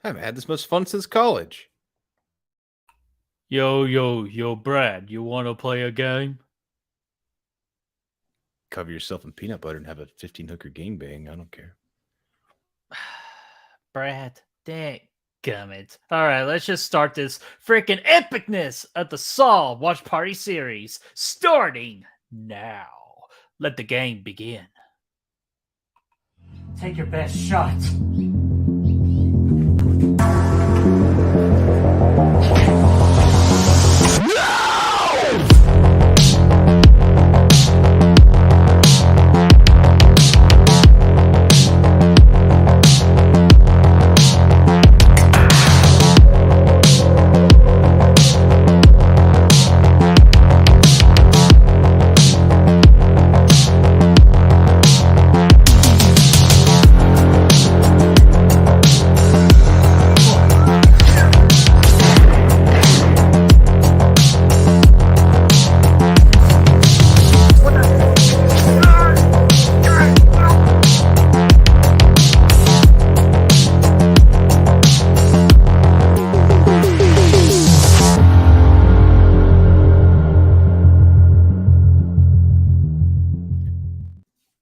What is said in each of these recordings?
I haven't had this much fun since college. Yo, Brad, you want to play a game? Cover yourself in peanut butter and have a 15 hooker gangbang. I don't care. Brad, dadgummit. All right, let's just start this freaking epicness of the Saw Watch Party series, starting now. Let the game begin. Take your best shot.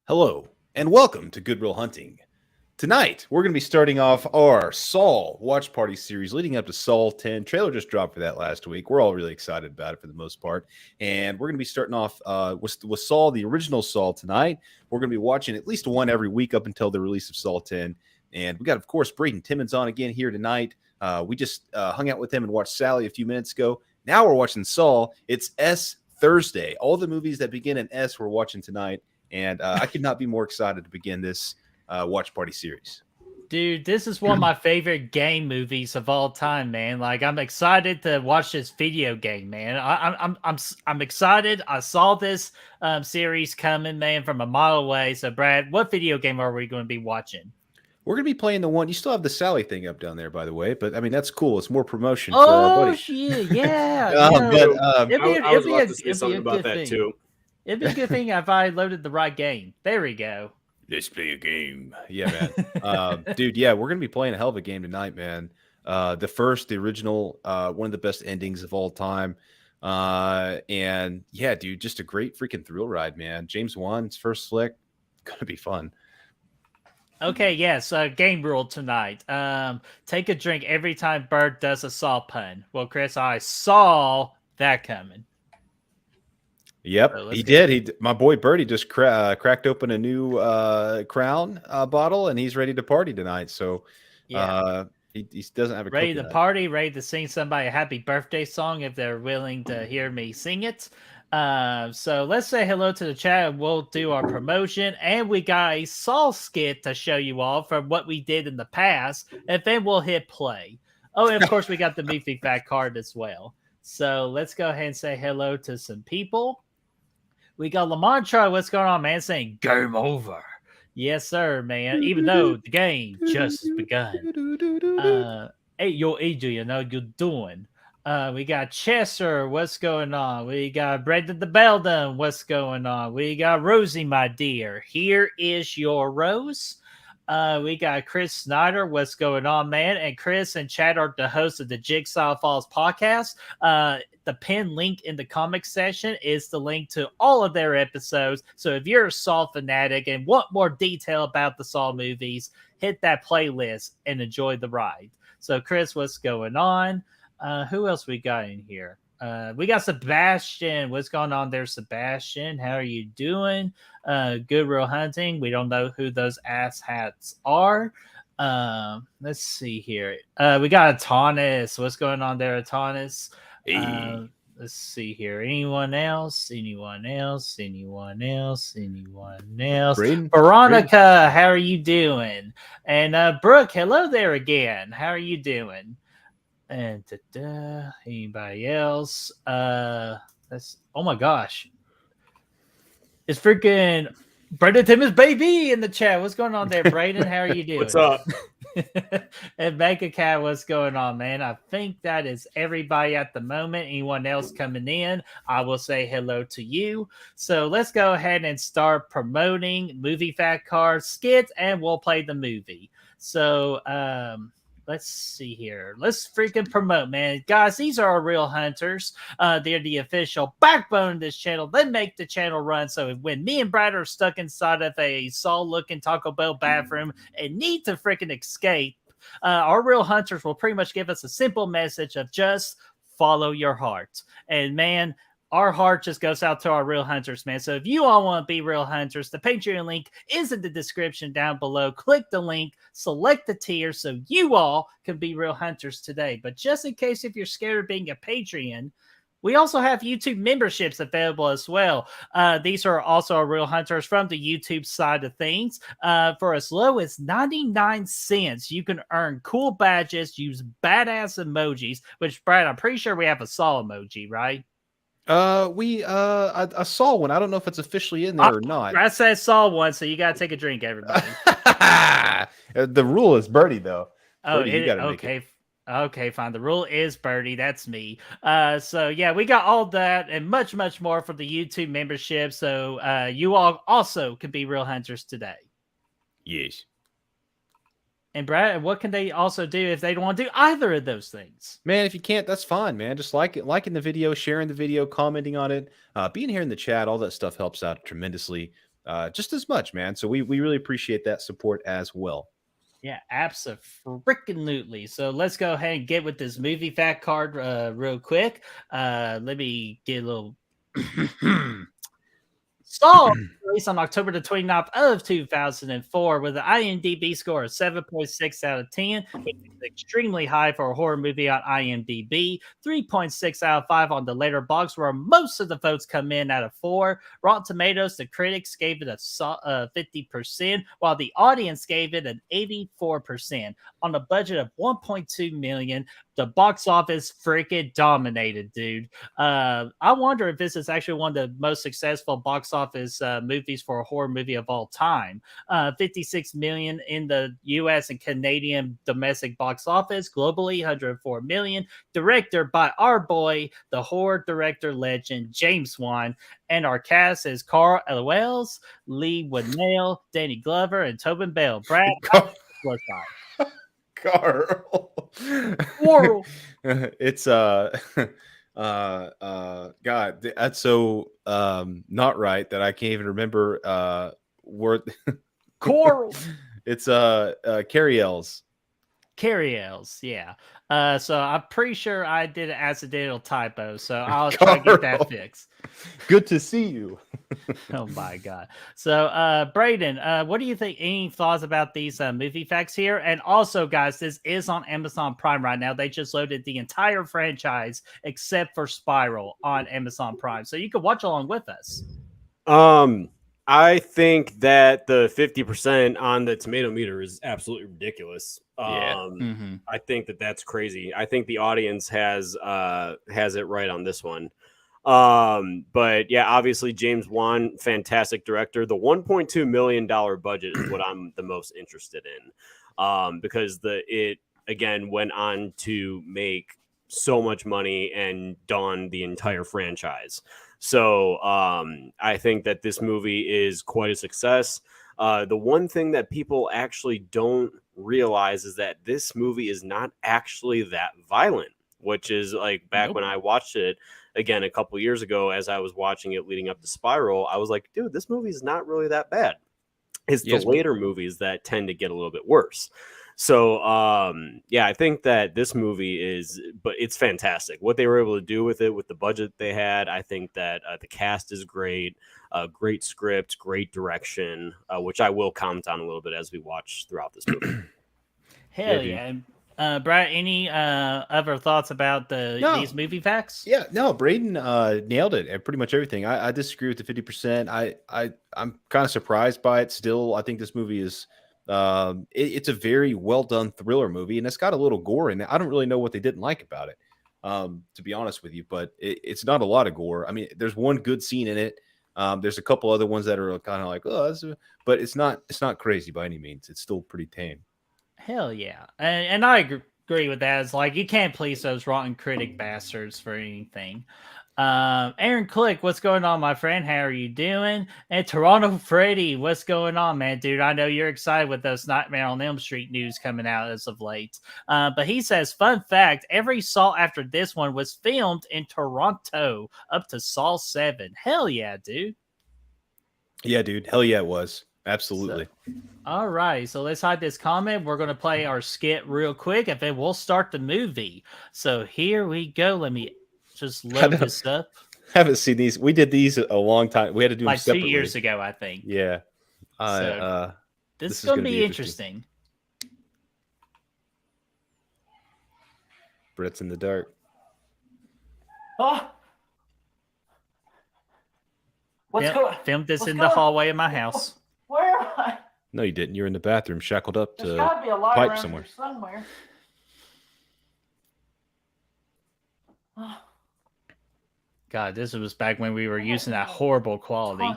Hello, and welcome to Goodwill Hunting. Tonight, we're going to be starting off our Saw Watch Party series leading up to Saw 10. Trailer just dropped for that last week. We're all really excited about it for the most part. And we're going to be starting off with Saw, the original Saw, tonight. We're going to be watching at least one every week up until the release of Saw 10. And we got, of course, Braden Timmons on again here tonight. We just hung out with him and watched Sally a few minutes ago. Now we're watching Saw. It's S Thursday. All the movies that begin in S we're watching tonight. And I could not be more excited to begin this watch party series. Dude, this is one of my favorite game movies of all time, man. Like, I'm excited to watch this video game, man. I'm excited. I saw this series coming, man, from a mile away. So, Brad, what video game are we going to be watching? We're going to be playing the one. You still have the Sally thing up down there, by the way. But, I mean, that's cool. It's more promotion for our buddy. Yeah. I was about to say something about that, too. It'd be a good thing if I loaded the right game. There we go. Let's play a game. Yeah, man. Dude, yeah, we're going to be playing a hell of a game tonight, man. The original, one of the best endings of all time. And, yeah, dude, just a great freaking thrill ride, man. James Wan's first flick. Going to be fun. Okay, yes, game rule tonight. Take a drink every time Bird does a Saw pun. Well, Chris, I saw that coming. Yep, so he did. My boy Birdie just cracked open a new Crown bottle, and he's ready to party tonight. So, yeah, he doesn't have a ready to party, ready to sing somebody a happy birthday song if they're willing to hear me sing it. So let's say hello to the chat. We'll do our promotion, and we got a Saw skit to show you all from what we did in the past, and then we'll hit play. Oh, and of course, we got the movie fact card as well. So let's go ahead and say hello to some people. We got Lamontra. What's going on, man? Saying game over. Yes, sir, man. Even though the game just begun. Hey, yo, Adrian, how you doing? We got Chester. What's going on? We got Brendan the Beldon. What's going on? We got Rosie, my dear. Here is your rose. We got Chris Snyder. What's going on, man? And Chris and Chad are the hosts of the Jigsaw Falls podcast. The pinned link in the comic section is the link to all of their episodes. So if you're a Saw fanatic and want more detail about the Saw movies, hit that playlist and enjoy the ride. So, Chris, what's going on? Who else we got in here? We got Sebastian. What's going on there, Sebastian? How are you doing? Good Real Hunting. We don't know who those ass hats are. Let's see here. We got Atanis. What's going on there, Atanis? Hey. Let's see here. Anyone else? Anyone else? Anyone else? Anyone else? Veronica, how are you doing? And Brooke, hello there again. How are you doing? And anybody else? That's oh my gosh. It's freaking Braden Timmons baby in the chat. What's going on there, Braden? How are you doing? What's up? And Mega Cat, what's going on, man? I think that is everybody at the moment. Anyone else coming in, I will say hello to you. So let's go ahead and start promoting movie fact cards, skits, and we'll play the movie. So let's see here. Let's freaking promote, man. Guys, these are our real hunters. They're the official backbone of this channel. They make the channel run. So when me and Brad are stuck inside of a Saul-looking Taco Bell bathroom and need to freaking escape, our real hunters will pretty much give us a simple message of just follow your heart. And man, our heart just goes out to our real hunters, man. So if you all want to be real hunters, the Patreon link is in the description down below. Click the link, select the tier so you all can be real hunters today. But just in case if you're scared of being a Patreon, we also have YouTube memberships available as well. These are also our real hunters from the YouTube side of things. For as low as 99 cents, you can earn cool badges, use badass emojis, which, Brad, I'm pretty sure we have a Saw emoji, right? I saw one. I don't know if it's officially in there or not. I said saw one, so you gotta take a drink, everybody. The rule is birdie, though. Birdie, you gotta okay. make it. Okay, fine. The rule is birdie. That's me. So yeah, we got all that and much, much more for the YouTube membership. So you all also can be real hunters today. Yes. And Brad, what can they also do if they don't want to do either of those things? Man, if you can't, that's fine, man. Just liking the video, sharing the video, commenting on it, being here in the chat, all that stuff helps out tremendously, just as much, man. So we really appreciate that support as well. Yeah, absolutely. So let's go ahead and get with this movie fact card real quick. Let me get a little... Saw released on October the 29th of 2004 with an IMDb score of 7.6 out of 10, which is extremely high for a horror movie on IMDb. 3.6 out of 5 on the Letterboxd, where most of the votes come in out of 4. Rotten Tomatoes, the critics gave it a 50%, while the audience gave it an 84%. On a budget of $1.2 million, the box office freaking dominated, dude. I wonder if this is actually one of the most successful box office movies for a horror movie of all time. 56 million in the US and Canadian domestic box office. Globally, 104 million. Directed by our boy, the horror director legend, James Wan. And our cast is Carl Wells, Lee Winnell, Danny Glover, and Tobin Bell. Brad, Carl. Coral. It's God, that's so not right that I can't even remember word. Coral. It's Carrie Ells. Carrie Ells, yeah. So I'm pretty sure I did an accidental typo, so I'll try to get that fixed. Good to see you. Oh my god. So Braden, what do you think? Any thoughts about these movie facts here? And also, guys, this is on Amazon Prime right now. They just loaded the entire franchise except for Spiral on Amazon Prime, so you can watch along with us. I think that the 50% on the tomato meter is absolutely ridiculous. Yeah. I think that that's crazy. I think the audience has it right on this one. But yeah, obviously James Wan, fantastic director. The $1.2 million budget is what I'm the most interested in. Because it again went on to make so much money and dawn the entire franchise. So I think that this movie is quite a success. The one thing that people actually don't realize is that this movie is not actually that violent, which is like back when I watched it again a couple years ago, as I was watching it leading up to Spiral, I was like, dude, this movie is not really that bad. It's the later movies that tend to get a little bit worse. So, yeah, I think that this movie but it's fantastic. What they were able to do with it, with the budget they had, I think that the cast is great, great script, great direction, which I will comment on a little bit as we watch throughout this movie. Hell yeah. Brad, any other thoughts about these movie facts? Yeah, no, Braden nailed it at pretty much everything. I disagree with the 50%. I'm kind of surprised by it still. I think this movie is it's a very well done thriller movie, and it's got a little gore in it. I don't really know what they didn't like about it, to be honest with you, but it's not a lot of gore. I mean, there's one good scene in it. There's a couple other ones that are kind of like, but it's not crazy by any means. It's still pretty tame. Hell yeah. And I agree with that. It's like, you can't please those rotten critic bastards for anything. Aaron Click, what's going on, my friend? How are you doing? And Toronto Freddy, what's going on, man? Dude, I know you're excited with those Nightmare on Elm Street news coming out as of late. But he says, fun fact, every Saw after this one was filmed in Toronto up to Saw 7. Hell yeah, dude. Yeah, dude. Hell yeah, it was. Absolutely. All right, so let's hide this comment. We're going to play our skit real quick, and then we'll start the movie. So here we go. Let me just load this up. Haven't seen these. We did these a long time. We had to do like them separately. 2 years ago, I think. Yeah. So, this is going to be interesting. Brett's in the dark. Oh. Filmed this in the hallway of my house. Where am I? No, you didn't. You're in the bathroom, shackled up There's to gotta be a light pipe around somewhere. here somewhere. God, this was back when we were using that horrible quality.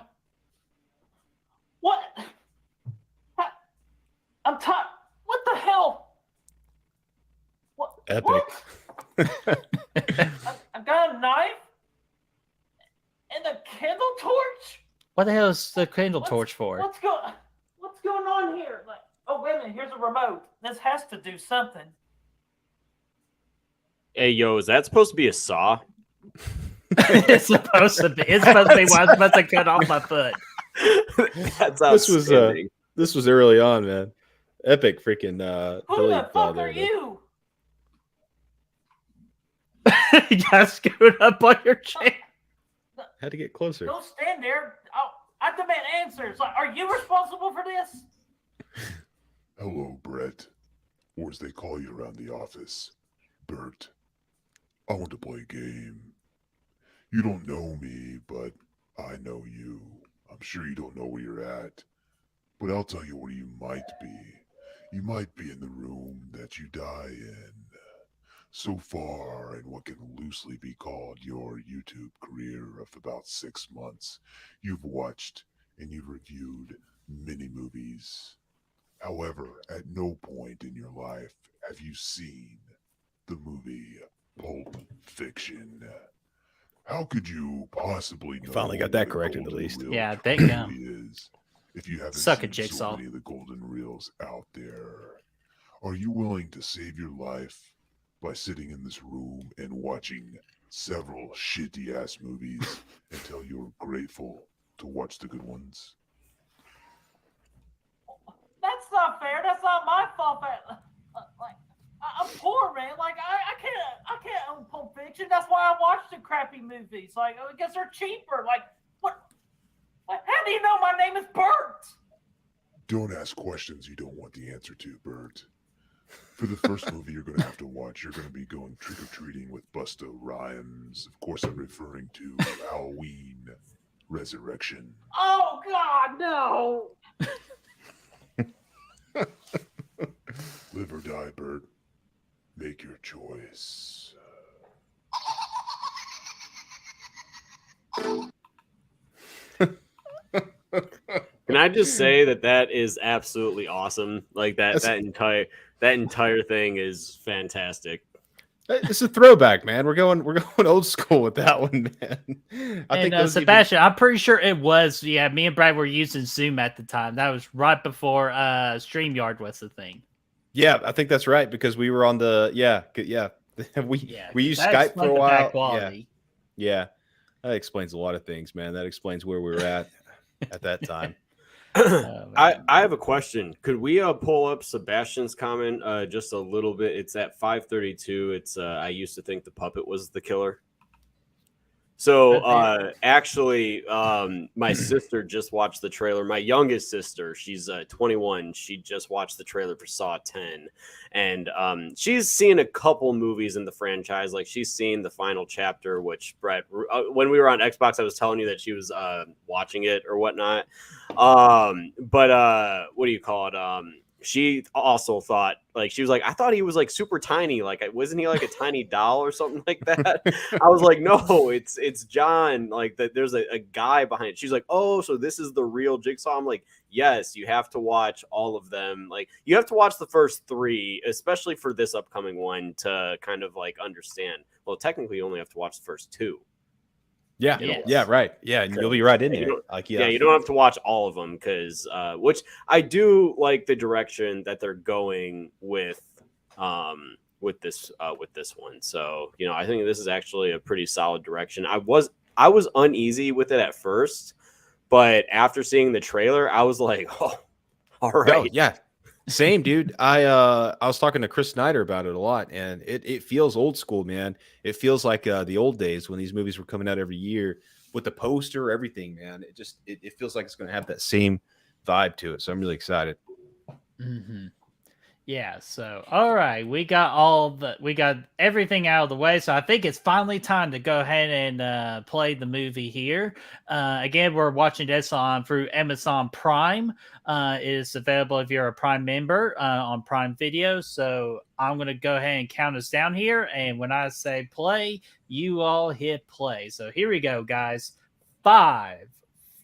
What? I'm tired. What the hell? What? Epic. What? I've got a knife and a candle torch. What the hell is the candle torch for? What's going on here? Like, oh wait a minute, here's a remote. This has to do something. Hey, yo, is that supposed to be a saw? It's supposed to be. It's supposed to be what I'm supposed to cut off my foot. That's outstanding. This was early on, man. Epic freaking Who the fuck are you? You gotta scoot up on your chair. Had to get closer. Don't stand there. I demand answers. Like, are you responsible for this? Hello, Brett. Or as they call you around the office, Bert. I want to play a game. You don't know me, but I know you. I'm sure you don't know where you're at. But I'll tell you where you might be. You might be in the room that you die in. So far, in what can loosely be called your YouTube career of about 6 months, you've watched and you've reviewed many movies. However, at no point in your life have you seen the movie Pulp Fiction. How could you possibly know? Finally got that corrected, at least. Yeah, thank you. Is if you haven't Suck seen it, Jigsaw. so many of the golden reels out there. Are you willing to save your life by sitting in this room and watching several shitty ass movies until you're grateful to watch the good ones? That's not fair. That's not my fault. Like, I'm poor, man. Like, I can't own Pulp Fiction. That's why I watch the crappy movies. Like, I guess they're cheaper. Like, what? Like, how do you know my name is Bert? Don't ask questions you don't want the answer to, Bert. For the first movie you're going to have to watch, you're going to be going trick-or-treating with Busta Rhymes. Of course, I'm referring to Halloween Resurrection. Oh, God, no. Live or die, Bert. Make your choice. Can I just say that is absolutely awesome? Like that entire thing is fantastic. It's a throwback, man. We're going old school with that one, man. I think Sebastian, I'm pretty sure it was. Yeah, me and Brad were using Zoom at the time. That was right before StreamYard was the thing. Yeah, I think that's right because we were on the we used Skype for a while. Yeah, that explains a lot of things, man. That explains where we were at that time. I have a question. Could we pull up Sebastian's comment just a little bit? It's at 5:32. It's I used to think the puppet was the killer. So actually, my sister just watched the trailer. My youngest sister, she's 21. She just watched the trailer for Saw 10, and she's seen a couple movies in the franchise. Like she's seen the final chapter, which Brett, when we were on Xbox, I was telling you that she was watching it or whatnot. But what do you call it? She also thought, like, she was like, I thought he was like super tiny. Like, wasn't he like a tiny doll or something like that? I was like, no, it's John. Like, that there's a guy behind it. She's like, oh, so this is the real Jigsaw. I'm like, yes, you have to watch all of them. Like, you have to watch the first 3, especially for this upcoming one, to kind of like understand. Well, technically, you only have to watch the first 2. Yeah, Yes. yeah, right. Yeah, and you'll be right in You there. don't- Like, Yeah, you don't have to watch all of them because, which I do like the direction that they're going with this one. So I think this is actually a pretty solid direction. I was uneasy with it at first, but after seeing the trailer, I was like, oh, all Oh, right. yeah. Same, dude. I was talking to Chris Snyder about it a lot, and it feels old school, man. It feels like the old days when these movies were coming out every year with the poster, everything, man. It feels like it's going to have that same vibe to it. So I'm really excited. Mm-hmm. Yeah, so all right, we got everything out of the way, so I think it's finally time to go ahead and play the movie here. Again, we're watching this through Amazon Prime. It is available if you're a Prime member on Prime Video. So I'm gonna go ahead and count us down here, and when I say play, you all hit play. So here we go, guys. 5,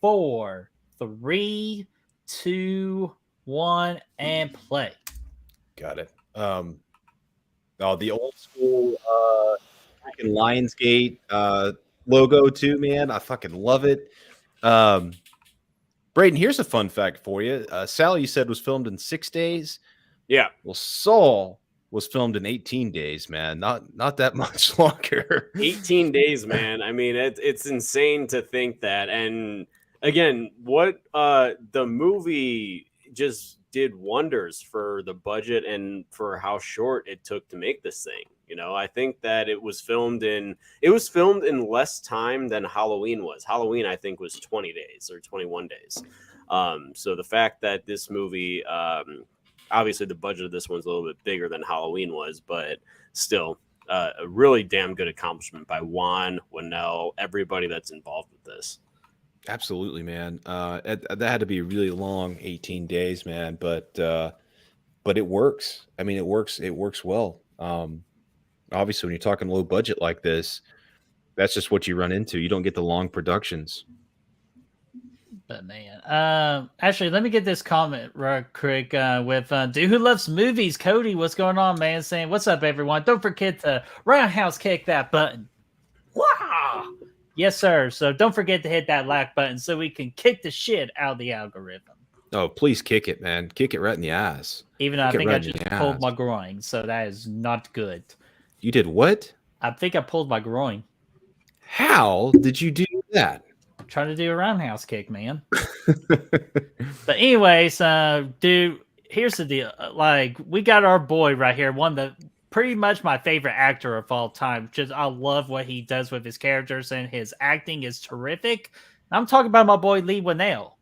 4, 3, 2, 1, and play. Got it. The old school freaking Lionsgate logo too, man. I fucking love it. Braden, here's a fun fact for you. Sally, you said, was filmed in 6 days. Yeah. Well, Saul was filmed in 18 days, man. Not that much longer. 18 days, man. I mean, it's insane to think that. And again, what the movie just did wonders for the budget and for how short it took to make this thing. I think that it was filmed in less time than Halloween was. Halloween, I think, was 20 days or 21 days. So the fact that this movie, obviously the budget of this one's a little bit bigger than Halloween was, but still a really damn good accomplishment by Juan, Winnell, everybody that's involved with this. Absolutely, man. That had to be a really long 18 days, man. But it works. I mean, it works well. Obviously, when you're talking low budget like this, that's just what you run into. You don't get the long productions. But man, actually, let me get this comment real quick with Dude Who Loves Movies. Cody, what's going on, man? Saying, what's up, everyone? Don't forget to roundhouse kick that button. Wow. Yes, sir. So don't forget to hit that like button so we can kick the shit out of the algorithm. Oh, please kick it, man. Kick it right in the ass. Even though I think I just pulled ass. my groin, so that is not good. You did what? I think I pulled my groin. How did you do that? I'm trying to do a roundhouse kick, man. But anyways, dude, here's the deal. Like, we got our boy right here, one of the pretty much my favorite actor of all time. Just I love what he does with his characters, and his acting is terrific. I'm talking about my boy Lee Winnell.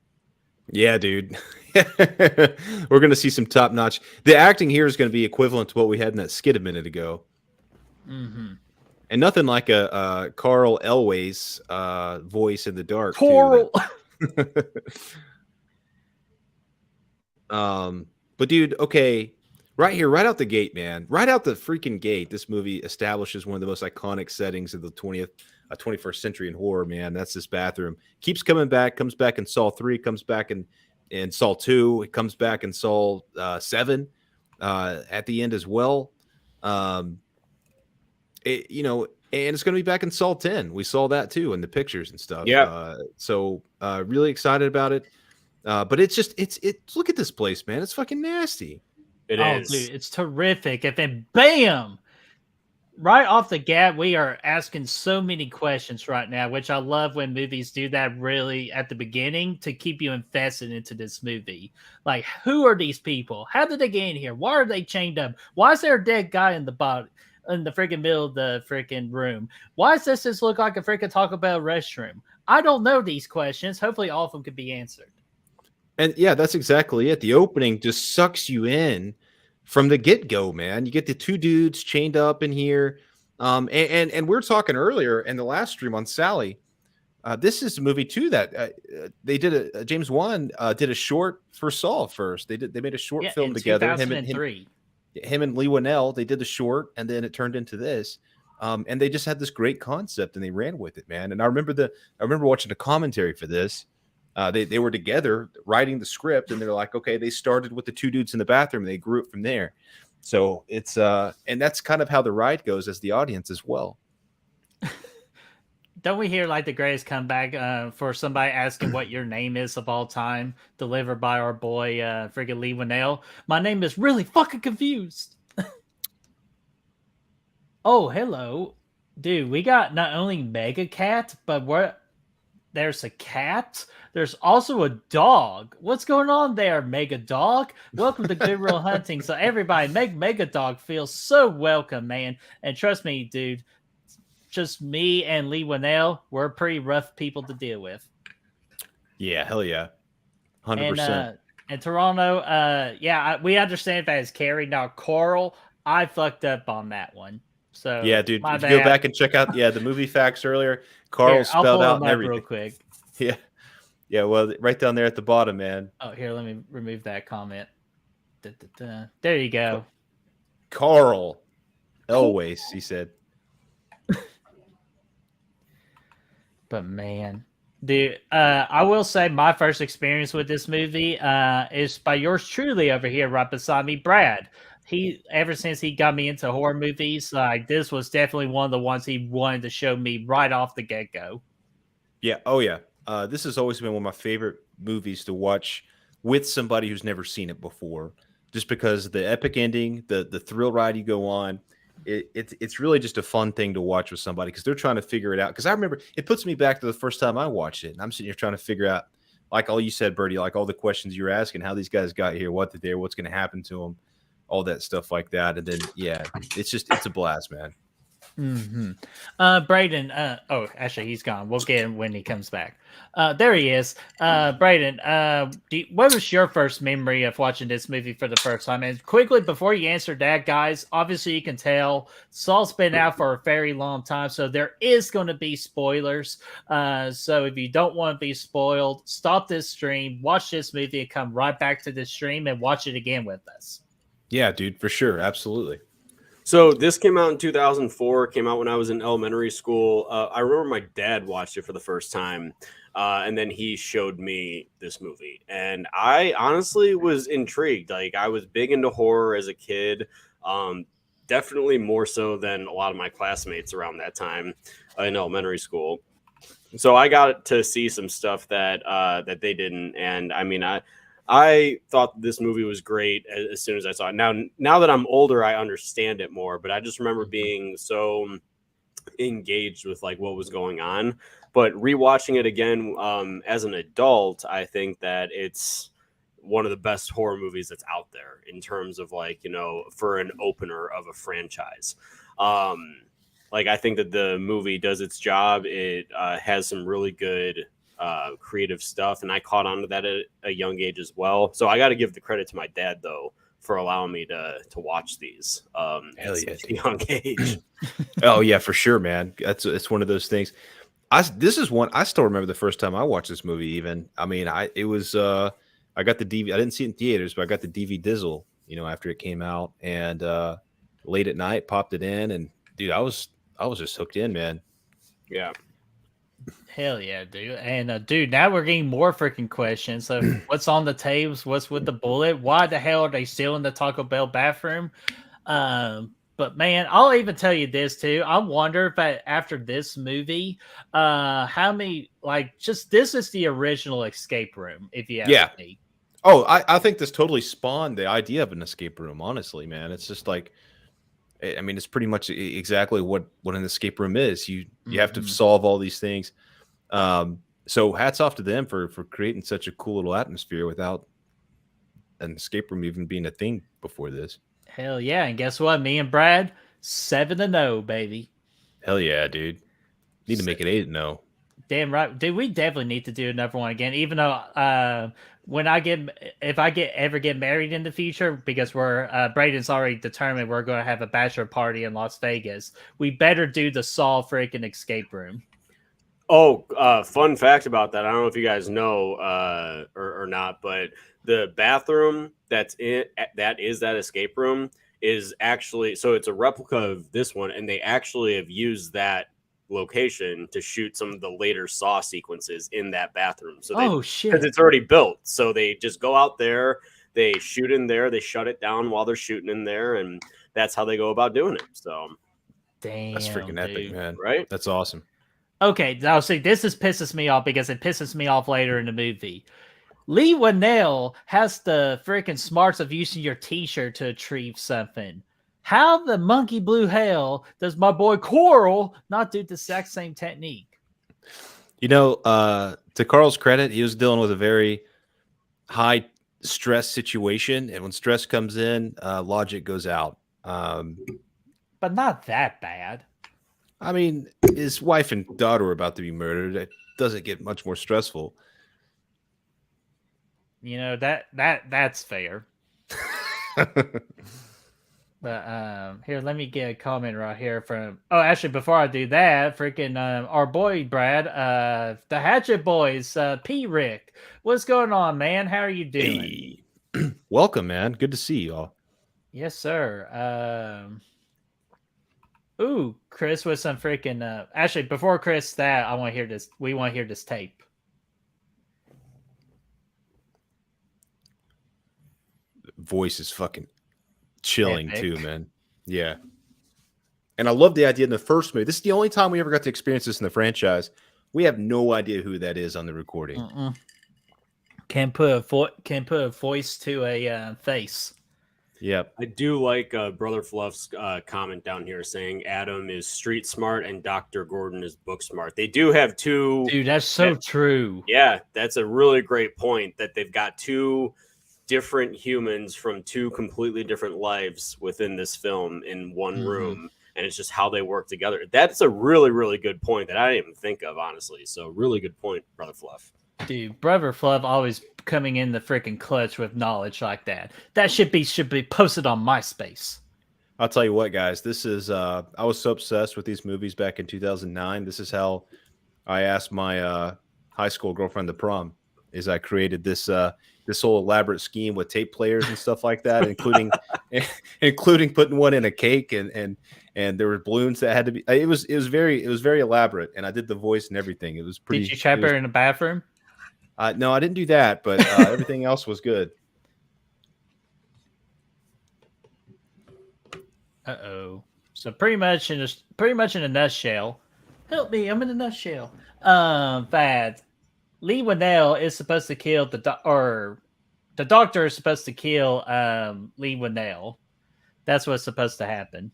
Yeah, dude. We're going to see some top notch. The acting here is going to be equivalent to what we had in that skit a minute ago. Mm-hmm. And nothing like a Carl Elway's voice in the dark. Coral. But dude, okay, right here, right out the gate, man, right out the freaking gate, this movie establishes one of the most iconic settings of the 21st century in horror, man. That's this bathroom. Keeps coming back, comes back in Saw 3, comes back in Saw 2, it comes back in Saw 7 at the end as well. And it's going to be back in Saw 10. We saw that too in the pictures and stuff. Yeah. So really excited about it. But it's look at this place, man. It's fucking nasty. It is. Dude, it's terrific. And then bam, right off the gap, we are asking so many questions right now, which I love when movies do that really at the beginning to keep you invested into this movie. Like, who are these people? How did they get in here? Why are they chained up? Why is there a dead guy in the freaking middle of the freaking room? Why does this just look like a freaking Taco Bell restroom? I don't know these questions. Hopefully all of them could be answered. And yeah, that's exactly it. The opening just sucks you in from the get-go, man. You get the two dudes chained up in here. And we were talking earlier in the last stream on Sally. This is a movie too that they did James Wan did a short for Saw first. They made a short film together. 2003. Him and Lee Winnell, they did the short, and then it turned into this. And they just had this great concept, and they ran with it, man. And I remember watching the commentary for this. They were together writing the script, and they're like, okay, they started with the two dudes in the bathroom, and they grew it from there. So it's and that's kind of how the ride goes as the audience as well. don't we hear like the greatest comeback for somebody asking what your name is of all time, delivered by our boy friggin' Lee Winnell? My name is really fucking confused. Oh, hello, dude. We got not only Mega Cat, but there's a cat. There's also a dog. What's going on there, Mega Dog? Welcome to Good Real Hunting. So everybody, make Mega Dog feel so welcome, man. And trust me, dude, just me and Lee Winnell, we're pretty rough people to deal with. Yeah, hell yeah. 100%. And Toronto, we understand that it's Carrie. Now, Coral, I fucked up on that one. So yeah, dude, my if you bad. go back and check out the movie facts earlier, Carl Here, I'll spelled pull out them and up everything. real quick. Yeah. Yeah, well, right down there at the bottom, man. Oh, here, let me remove that comment. There you go. Carl. Always, he said. But man, dude, I will say my first experience with this movie is by yours truly over here, right beside me, Brad. He ever since he got me into horror movies, like this was definitely one of the ones he wanted to show me right off the get go. Yeah. Oh, yeah. This has always been one of my favorite movies to watch with somebody who's never seen it before, just because the epic ending, the thrill ride you go on, it's really just a fun thing to watch with somebody because they're trying to figure it out. Because I remember it puts me back to the first time I watched it, and I'm sitting here trying to figure out, like all you said, Bertie, like all the questions you were asking, how these guys got here, what did they, what's going to happen to them, all that stuff like that. And then yeah, it's a blast, man. Mm-hmm. Braden, actually he's gone. We'll get him when he comes back. There he is. Braden, what was your first memory of watching this movie for the first time? And quickly, before you answer that, guys, obviously you can tell Saul's been out for a very long time, so there is going to be spoilers. So if you don't want to be spoiled, stop this stream, watch this movie, and come right back to the stream and watch it again with us. Yeah, dude, for sure. Absolutely. So this came out in 2004, came out when I was in elementary school. I remember my dad watched it for the first time, and then he showed me this movie. And I honestly was intrigued. Like, I was big into horror as a kid, definitely more so than a lot of my classmates around that time in elementary school. So I got to see some stuff that that they didn't. And I mean, I thought this movie was great as soon as I saw it. Now that I'm older, I understand it more, but I just remember being so engaged with like what was going on. But rewatching it again as an adult, I think that it's one of the best horror movies that's out there in terms of like, you know, for an opener of a franchise. Like I think that the movie does its job. It has some really good creative stuff, and I caught on to that at a young age as well. So I got to give the credit to my dad though for allowing me to watch these at such a young age. Oh yeah, for sure, man. It's one of those things. This is one I still remember the first time I watched this movie. Even I mean, I got the DVD. I didn't see it in theaters, but I got the DVD Dizzle, you know, after it came out, and late at night popped it in, and dude, I was just hooked in, man. Yeah. Hell yeah, dude. And dude, now we're getting more freaking questions. So what's on the tapes? What's with the bullet? Why the hell are they still in the Taco Bell bathroom? But man, I'll even tell you this too. I wonder if after this movie, how many just this is the original escape room, if you ask me. Oh, I think this totally spawned the idea of an escape room, honestly, man. It's just like, I mean, it's pretty much exactly what an escape room is. You have to solve all these things. So hats off to them for creating such a cool little atmosphere without an escape room even being a thing before this. Hell yeah. And guess what? Me and Brad, 7-0, baby. Hell yeah, dude. Need to make it 8-0. Damn right. Dude, we definitely need to do another one again, even though if I ever get married in the future, because Braden's already determined we're going to have a bachelor party in Las Vegas, we better do the Saw freaking escape room. Oh, fun fact about that. I don't know if you guys know or not, but the bathroom that is that escape room is actually, so it's a replica of this one, and they actually have used that location to shoot some of the later Saw sequences in that bathroom. So shit, because it's already built, so they just go out there, they shoot in there, they shut it down while they're shooting in there, and that's how they go about doing it. So damn, that's freaking epic, man. Right? That's awesome. Okay, now see, pisses me off because it pisses me off later in the movie. Lee Winnell has the freaking smarts of using your T-shirt to achieve something. How the monkey blue hell does my boy Coral not do the exact same technique? You know, to Carl's credit, he was dealing with a very high stress situation, and when stress comes in, logic goes out. But not that bad. I mean, his wife and daughter were about to be murdered. It doesn't get much more stressful. You know, that's fair. But here, let me get a comment right here from. Oh, actually, before I do that, freaking our boy Brad, the Hatchet Boys, P. Rick, what's going on, man? How are you doing? Hey. Welcome, man. Good to see you all. Yes, sir. Ooh, Chris with some freaking. Actually, before Chris, that I want to hear this. We want to hear this tape. Voice is fucking chilling Epic. too, man. Yeah. And I love the idea in the first movie. This is the only time we ever got to experience this in the franchise. We have no idea who that is on the recording. Can't put a voice to a face. Yep. I do like Brother Fluff's comment down here saying Adam is street smart and Dr. Gordon is book smart. They do have two. Dude, that's so true. Yeah, that's a really great point that they've got two different humans from two completely different lives within this film in one room. And it's just how they work together. That's a really, really good point that I didn't even think of, honestly. So really good point, Brother Fluff. Dude, Brother Fluff always coming in the freaking clutch with knowledge like that. That should be posted on MySpace. I'll tell you what, guys. This is I was so obsessed with these movies back in 2009. This is how I asked my high school girlfriend to prom. Is I created this this whole elaborate scheme with tape players and stuff like that, including including putting one in a cake and there were balloons that had to be. It was very elaborate, and I did the voice and everything. It was pretty. Did you trap her in the bathroom? No, I didn't do that, but everything else was good. Uh-oh. So pretty much in a nutshell. Help me, I'm in a nutshell. That Lee Winnell is supposed to kill the doctor is supposed to kill Lee Winnell. That's what's supposed to happen.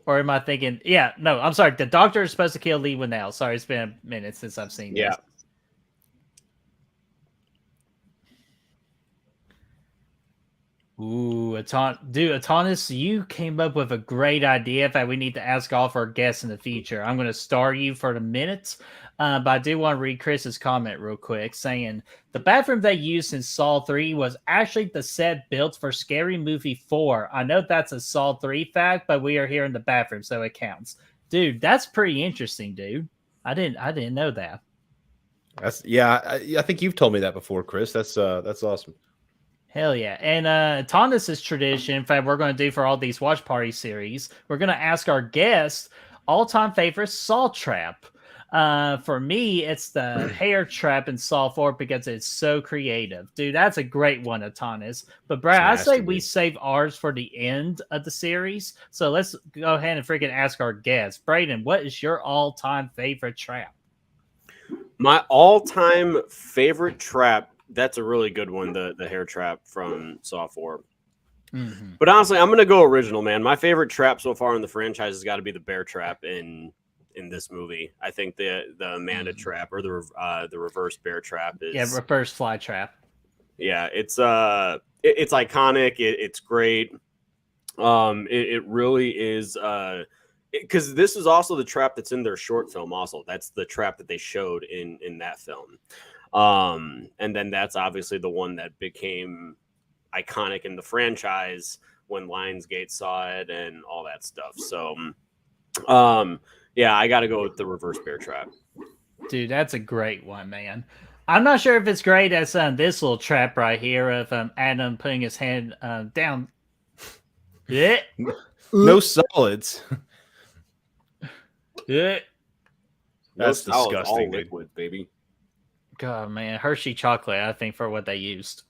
Or am I thinking? Yeah, no, I'm sorry. The doctor is supposed to kill Lee Winnell. Sorry, it's been a minute since I've seen this. Ooh, Atanis, you came up with a great idea that we need to ask all of our guests in the future. I'm going to star you for the minutes, but I do want to read Chris's comment real quick, saying the bathroom they used in Saw 3 was actually the set built for Scary Movie 4. I know that's a Saw 3 fact, but we are here in the bathroom, so it counts. Dude, that's pretty interesting, dude. I didn't know that. I think you've told me that before, Chris. That's awesome. Hell yeah. And Tonnis's tradition, in fact, we're going to do for all these watch party series, we're going to ask our guests all-time favorite Saw trap. For me, it's the hair trap in Saw 4 because it's so creative. Dude, that's a great one, Tonnis. But Brad, I say we save ours for the end of the series. So let's go ahead and freaking ask our guests. Braden, what is your all-time favorite trap? My all-time favorite trap, that's a really good one, the hair trap from Saw 4. Mm-hmm. But honestly, I'm going to go original, man. My favorite trap so far in the franchise has got to be the bear trap in this movie. I think the Amanda trap or the reverse bear trap is reverse fly trap. Yeah, it's iconic. It's great. It really is because this is also the trap that's in their short film. Also, that's the trap that they showed in that film. And then that's obviously the one that became iconic in the franchise when Lionsgate saw it and all that stuff. So, yeah, I got to go with the reverse bear trap. Dude, that's a great one, man. I'm not sure if it's great as this little trap right here of Adam putting his hand down. No solids. That's disgusting, all dude. liquid, baby. God, man, Hershey chocolate, I think, for what they used.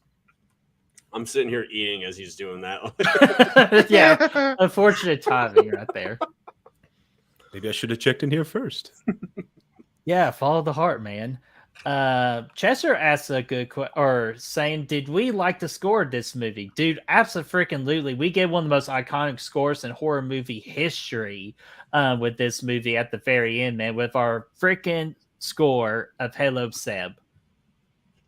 I'm sitting here eating as he's doing that. Yeah, unfortunate timing right there. Maybe I should have checked in here first. Yeah, follow the heart, man. Chester asks a good or saying, did we like the score of this movie? Dude, absolutely. We get one of the most iconic scores in horror movie history with this movie at the very end, man, with our freaking score of Hello Seb.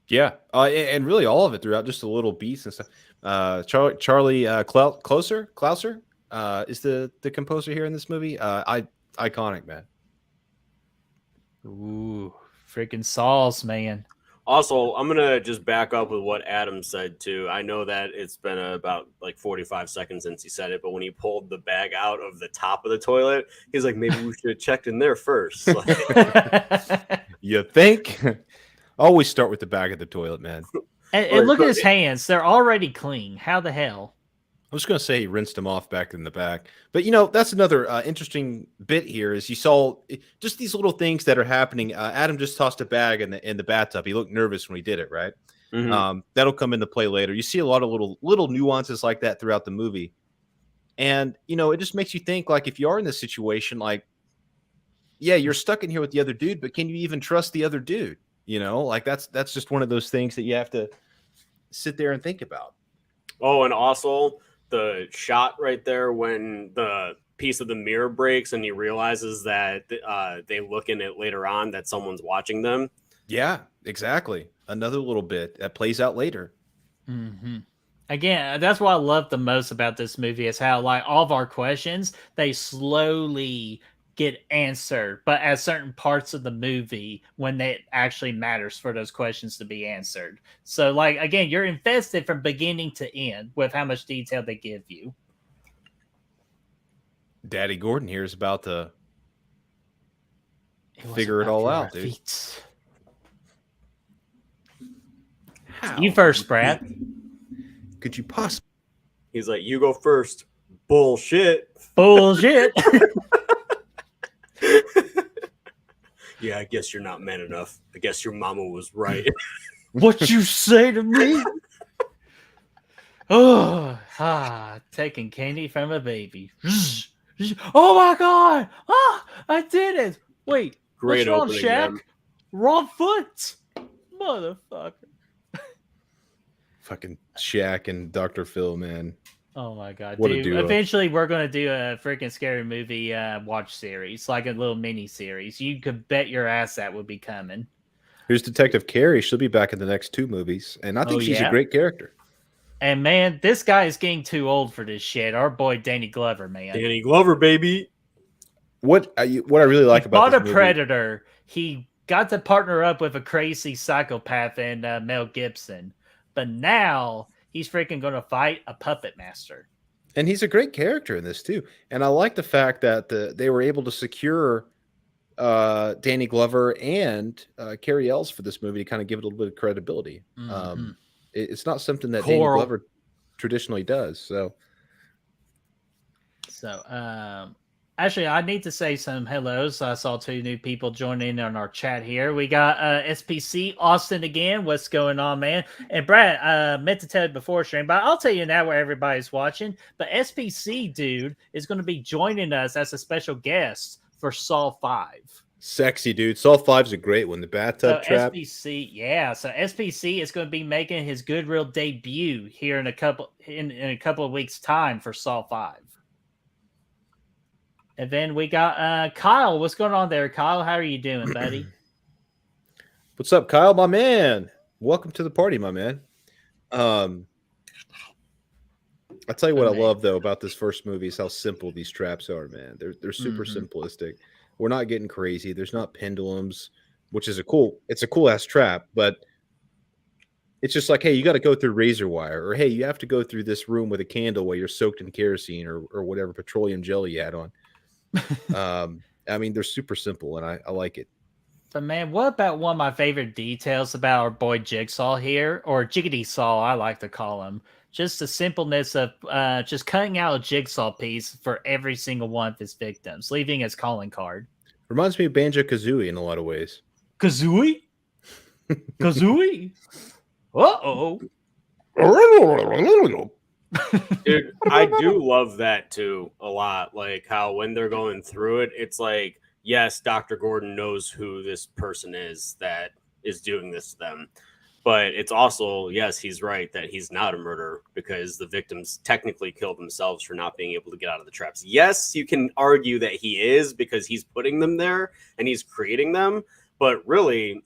Yeah, and really all of it throughout, just the little beats and stuff. Charlie Clouser is the composer here in this movie. Iconic, man. Ooh, freaking sauce, man. Also, I'm going to just back up with what Adam said, too. I know that it's been about like 45 seconds since he said it, but when he pulled the bag out of the top of the toilet, he's like, maybe we should have checked in there first. Like, you think? Always start with the back of the toilet, man. And look at his hands. They're already clean. How the hell? I was going to say he rinsed them off back in the back. But, that's another interesting bit here is you saw just these little things that are happening. Adam just tossed a bag in the bathtub. He looked nervous when he did it, right? mm-hmm. That'll come into play later. You see a lot of little nuances like that throughout the movie. And, it just makes you think, like, if you are in this situation, like, yeah, you're stuck in here with the other dude, but can you even trust the other dude? Like that's just one of those things that you have to sit there and think about. Oh, and also the shot right there when the piece of the mirror breaks and he realizes that they look in it later on that someone's watching them. Yeah, exactly. Another little bit that plays out later. Mm-hmm. Again, that's what I love the most about this movie is how, like, all of our questions, they slowly get answered, but at certain parts of the movie when it actually matters for those questions to be answered. So, like, again, you're invested from beginning to end with how much detail they give you. Daddy Gordon here is about to figure it all out, dude. How? You first, Brad. Could you possibly? He's like, you go first. Bullshit. Bullshit. Yeah, I guess you're not man enough. I guess your mama was right. What you say to me? Taking candy from a baby. Oh my god! I did it! Wait, Great what's wrong, opening, Shaq? man. Wrong foot, motherfucker. Fucking Shaq and Dr. Phil, man. Oh my god, What a dude! duo. Eventually, we're gonna do a freaking scary movie watch series, like a little mini series. You could bet your ass that would be coming. Here's Detective Carey. She'll be back in the next 2 movies, and I think she's a great character. And man, this guy is getting too old for this shit. Our boy Danny Glover, man. Danny Glover, baby. What I really like about this movie, Predator. He got to partner up with a crazy psychopath in Mel Gibson, but now he's freaking going to fight a puppet master. and he's a great character in this too. And I like the fact that they were able to secure Danny Glover and Carrie Ells for this movie to kind of give it a little bit of credibility. Mm-hmm. It's not something that Danny Glover traditionally does. So, actually, I need to say some hellos. I saw 2 new people join in on our chat here. We got SPC Austin again. What's going on, man? And Brad, I meant to tell you before stream, but I'll tell you now where everybody's watching. But SPC, dude, is going to be joining us as a special guest for Saw 5. sexy, dude. Saw 5 is a great one. The bathtub trap. SPC, yeah. So SPC is going to be making his Goodwill debut here in a couple of weeks' time for Saw 5. And then we got Kyle. What's going on there, Kyle? How are you doing, buddy? What's up, Kyle, my man? Welcome to the party, my man. I'll tell you what I love though about this first movie is how simple these traps are, man. They're super simplistic. We're not getting crazy. There's not pendulums, which is a cool ass trap, but it's just like, hey, you got to go through razor wire, or hey, you have to go through this room with a candle while you're soaked in kerosene or whatever petroleum jelly you had on. I mean, they're super simple, and I like it. But man, what about one of my favorite details about our boy Jigsaw here, or Jiggity Saw, I like to call him? Just the simpleness of just cutting out a jigsaw piece for every single one of his victims, leaving his calling card. Reminds me of Banjo-Kazooie in a lot of ways. Kazooie? Kazooie? Uh-oh. Dude, I do love that too a lot. Like how when they're going through it, it's like, yes, Dr. Gordon knows who this person is that is doing this to them. But it's also, yes, he's right that he's not a murderer because the victims technically killed themselves for not being able to get out of the traps. Yes, you can argue that he is because he's putting them there and he's creating them, but really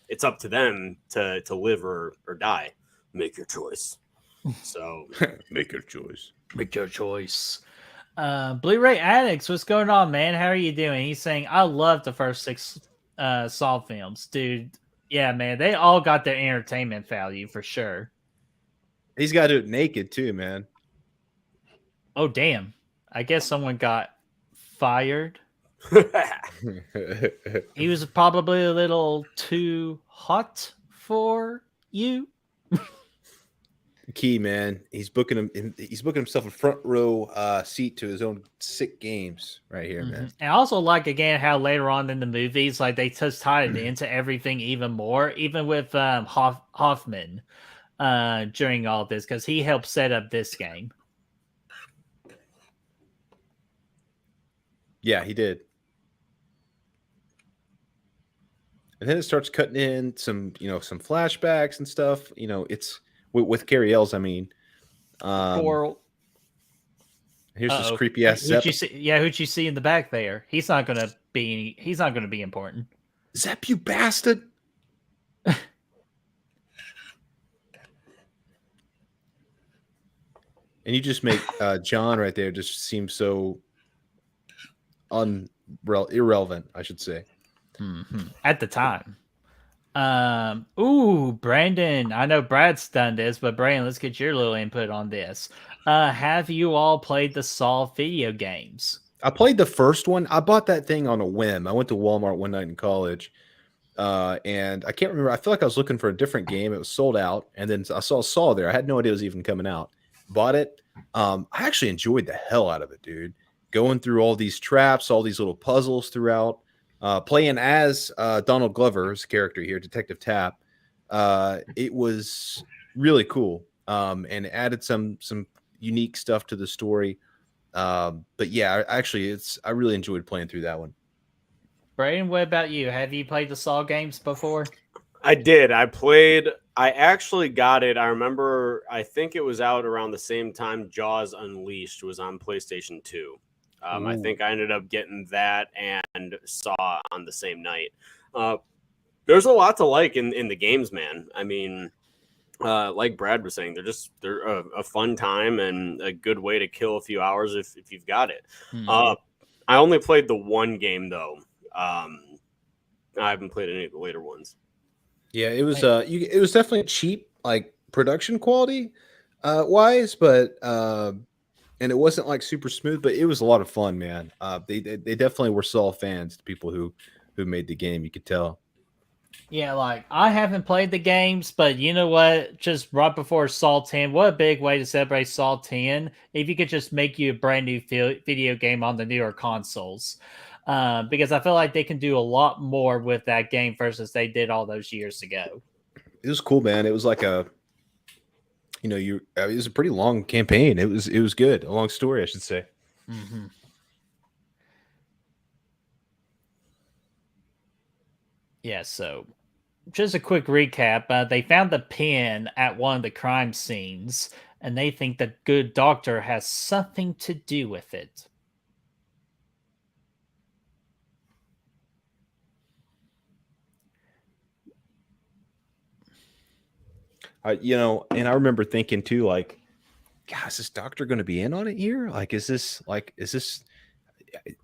it's up to them to live or die. Make your choice. So Make your choice. Make your choice. Blu-ray Addicts, what's going on, man? How are you doing? He's saying, I love the first 6 Saw films, dude. Yeah, man, they all got their entertainment value for sure. He's got to do it naked too, man. Oh, damn. I guess someone got fired. He was probably a little too hot for you. Key, man. He's booking himself a front row seat to his own sick games right here, man. And I also like again how later on in the movies, like they just tied it into everything even more, even with Hoffman during all this, because he helped set up this game. Yeah, he did. And then it starts cutting in some flashbacks and stuff. It's with Carrie Ells, I mean. Coral. Here's this creepy ass Who'd you see? Yeah, who'd you see in the back there? He's not gonna be important. Zep, you bastard. And you just make John right there just seem so irrelevant, I should say. At the time. Brandon, I know Brad's done this, but Brandon, let's get your little input on this. Have you all played the Saw video games? I played the first one. I bought that thing on a whim. I went to Walmart one night in college, and I can't remember. I feel like I was looking for a different game. It was sold out, and then I saw Saw there. I had no idea it was even coming out. Bought it. I actually enjoyed the hell out of it, dude. Going through all these traps, all these little puzzles throughout. Playing as Donald Glover's character here, Detective Tapp, it was really cool, and added some unique stuff to the story. But yeah, actually, I really enjoyed playing through that one. Brayden, what about you? Have you played the Saw games before? I did. I actually got it. I remember, I think it was out around the same time Jaws Unleashed was on PlayStation 2. I think I ended up getting that and Saw on the same night. There's a lot to like in the games, man. I mean, like Brad was saying, they're a fun time and a good way to kill a few hours if you've got it. I only played the one game though. I haven't played any of the later ones. Yeah, it was it was definitely cheap, like production quality wise, but and it wasn't like super smooth, but it was a lot of fun, man. They definitely were Saw fans, the people who made the game. You could tell. Yeah, like I haven't played the games, but you know what? Just right before Saw 10, what a big way to celebrate Saw 10 if you could just make you a brand new video game on the newer consoles. Because I feel like they can do a lot more with that game versus they did all those years ago. It was cool, man. It was like it was a pretty long campaign. It was good. A long story, I should say. Yeah, so just a quick recap. They found the pen at one of the crime scenes, and they think the good doctor has something to do with it. And I remember thinking too, like, God, is this doctor going to be in on it here? Like, is this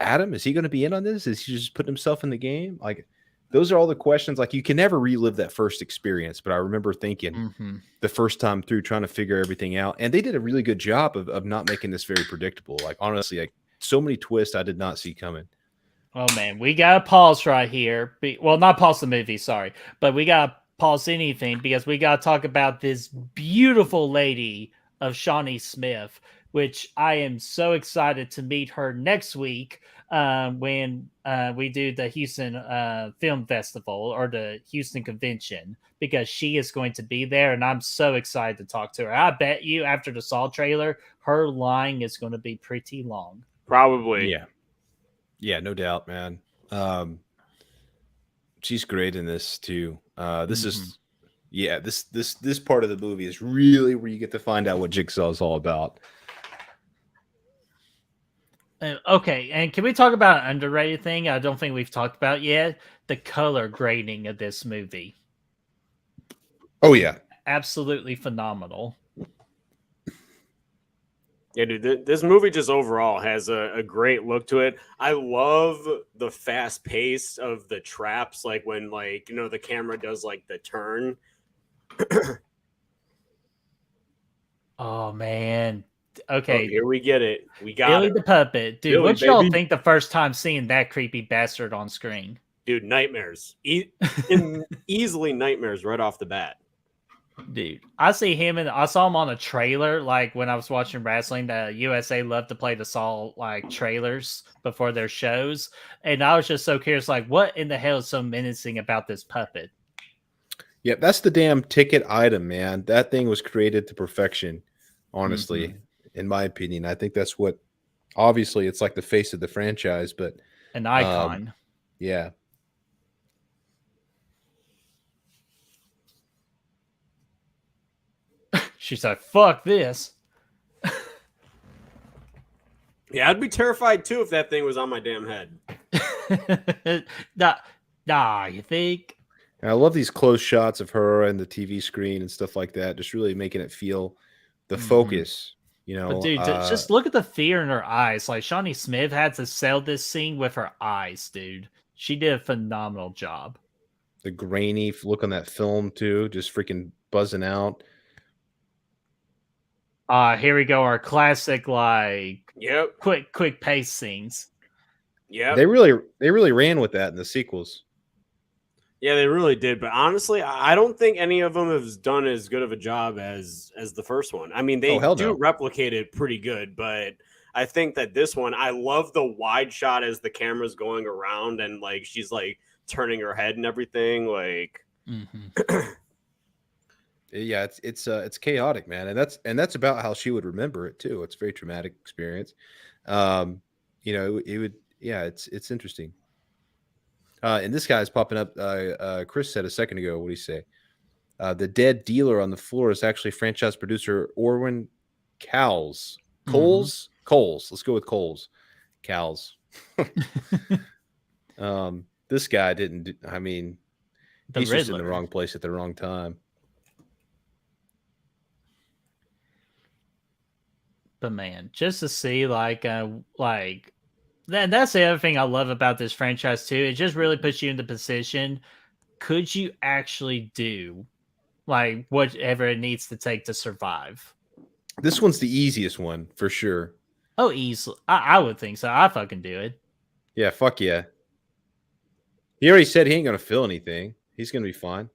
Adam? Is he going to be in on this? Is he just putting himself in the game? Like, those are all the questions. Like, you can never relive that first experience, but I remember thinking the first time through trying to figure everything out, and they did a really good job of not making this very predictable. Like, honestly, like so many twists I did not see coming. Oh man, we gotta pause right here. Well, not pause the movie, sorry, but we gotta pause anything because we gotta talk about this beautiful lady of Shawnee Smith which I am so excited to meet her next week when we do the Houston Film Festival or the Houston Convention, because she is going to be there, and I'm so excited to talk to her. I bet you after the Saw trailer, her line is going to be pretty long. Probably. Yeah, no doubt, man. She's great in this too. This is this part of the movie is really where you get to find out what Jigsaw is all about. Okay, and can we talk about an underrated thing I don't think we've talked about yet? The color grading of this movie. Oh yeah, Absolutely phenomenal. Yeah, dude, this movie just overall has a great look to it. I love the fast pace of the traps, like when the camera does like the turn. Oh man. Okay. Oh, here we get it. We got Billy it. the Puppet. Dude, Billy, what y'all baby. think the first time seeing that creepy bastard on screen? Dude, nightmares. Easily nightmares right off the bat. Dude, I saw him on a trailer, like when I was watching wrestling. The USA loved to play the Saw like trailers before their shows, and I was just so curious, like, what in the hell is so menacing about this puppet? yeah. That's the damn ticket item, man. That thing was created to perfection. Honestly, in my opinion, I think that's what. Obviously, it's like the face of the franchise, but An icon. yeah. She's like, "Fuck this." Yeah, I'd be terrified too if that thing was on my damn head. Nah, you think? And I love these close shots of her and the TV screen and stuff like that, just really making it feel the focus. You know, But dude, just look at the fear in her eyes. Like Shawnee Smith had to sell this scene with her eyes, dude. She did a phenomenal job. the grainy look on that film too, just freaking buzzing out. Here we go, our classic like Yep. quick pace scenes. Yep. They really ran with that in the sequels. Yeah, they really did. But honestly, I don't think any of them have done as good of a job as the first one. I mean, they do replicate it pretty good, but I think that this one, I love the wide shot as the camera's going around and like she's like turning her head and everything. Like, yeah, it's chaotic, man, and that's about how she would remember it too. It's a very traumatic experience. You know, it would, yeah, it's interesting. And this guy's popping up. Chris said a second ago, what did he say? The dead dealer on the floor is actually franchise producer Orwin Coles. Coles? Coles. Let's go with Coles. Coles. This guy didn't. I mean, he's just in the wrong place at the wrong time. But man, just to see like that's the other thing I love about this franchise too. It just really puts you in the position. Could you actually do like whatever it needs to take to survive? This one's the easiest one for sure. Oh, easily. I would think so. I fucking do it. Yeah, fuck yeah. He already said he ain't gonna feel anything. He's gonna be fine.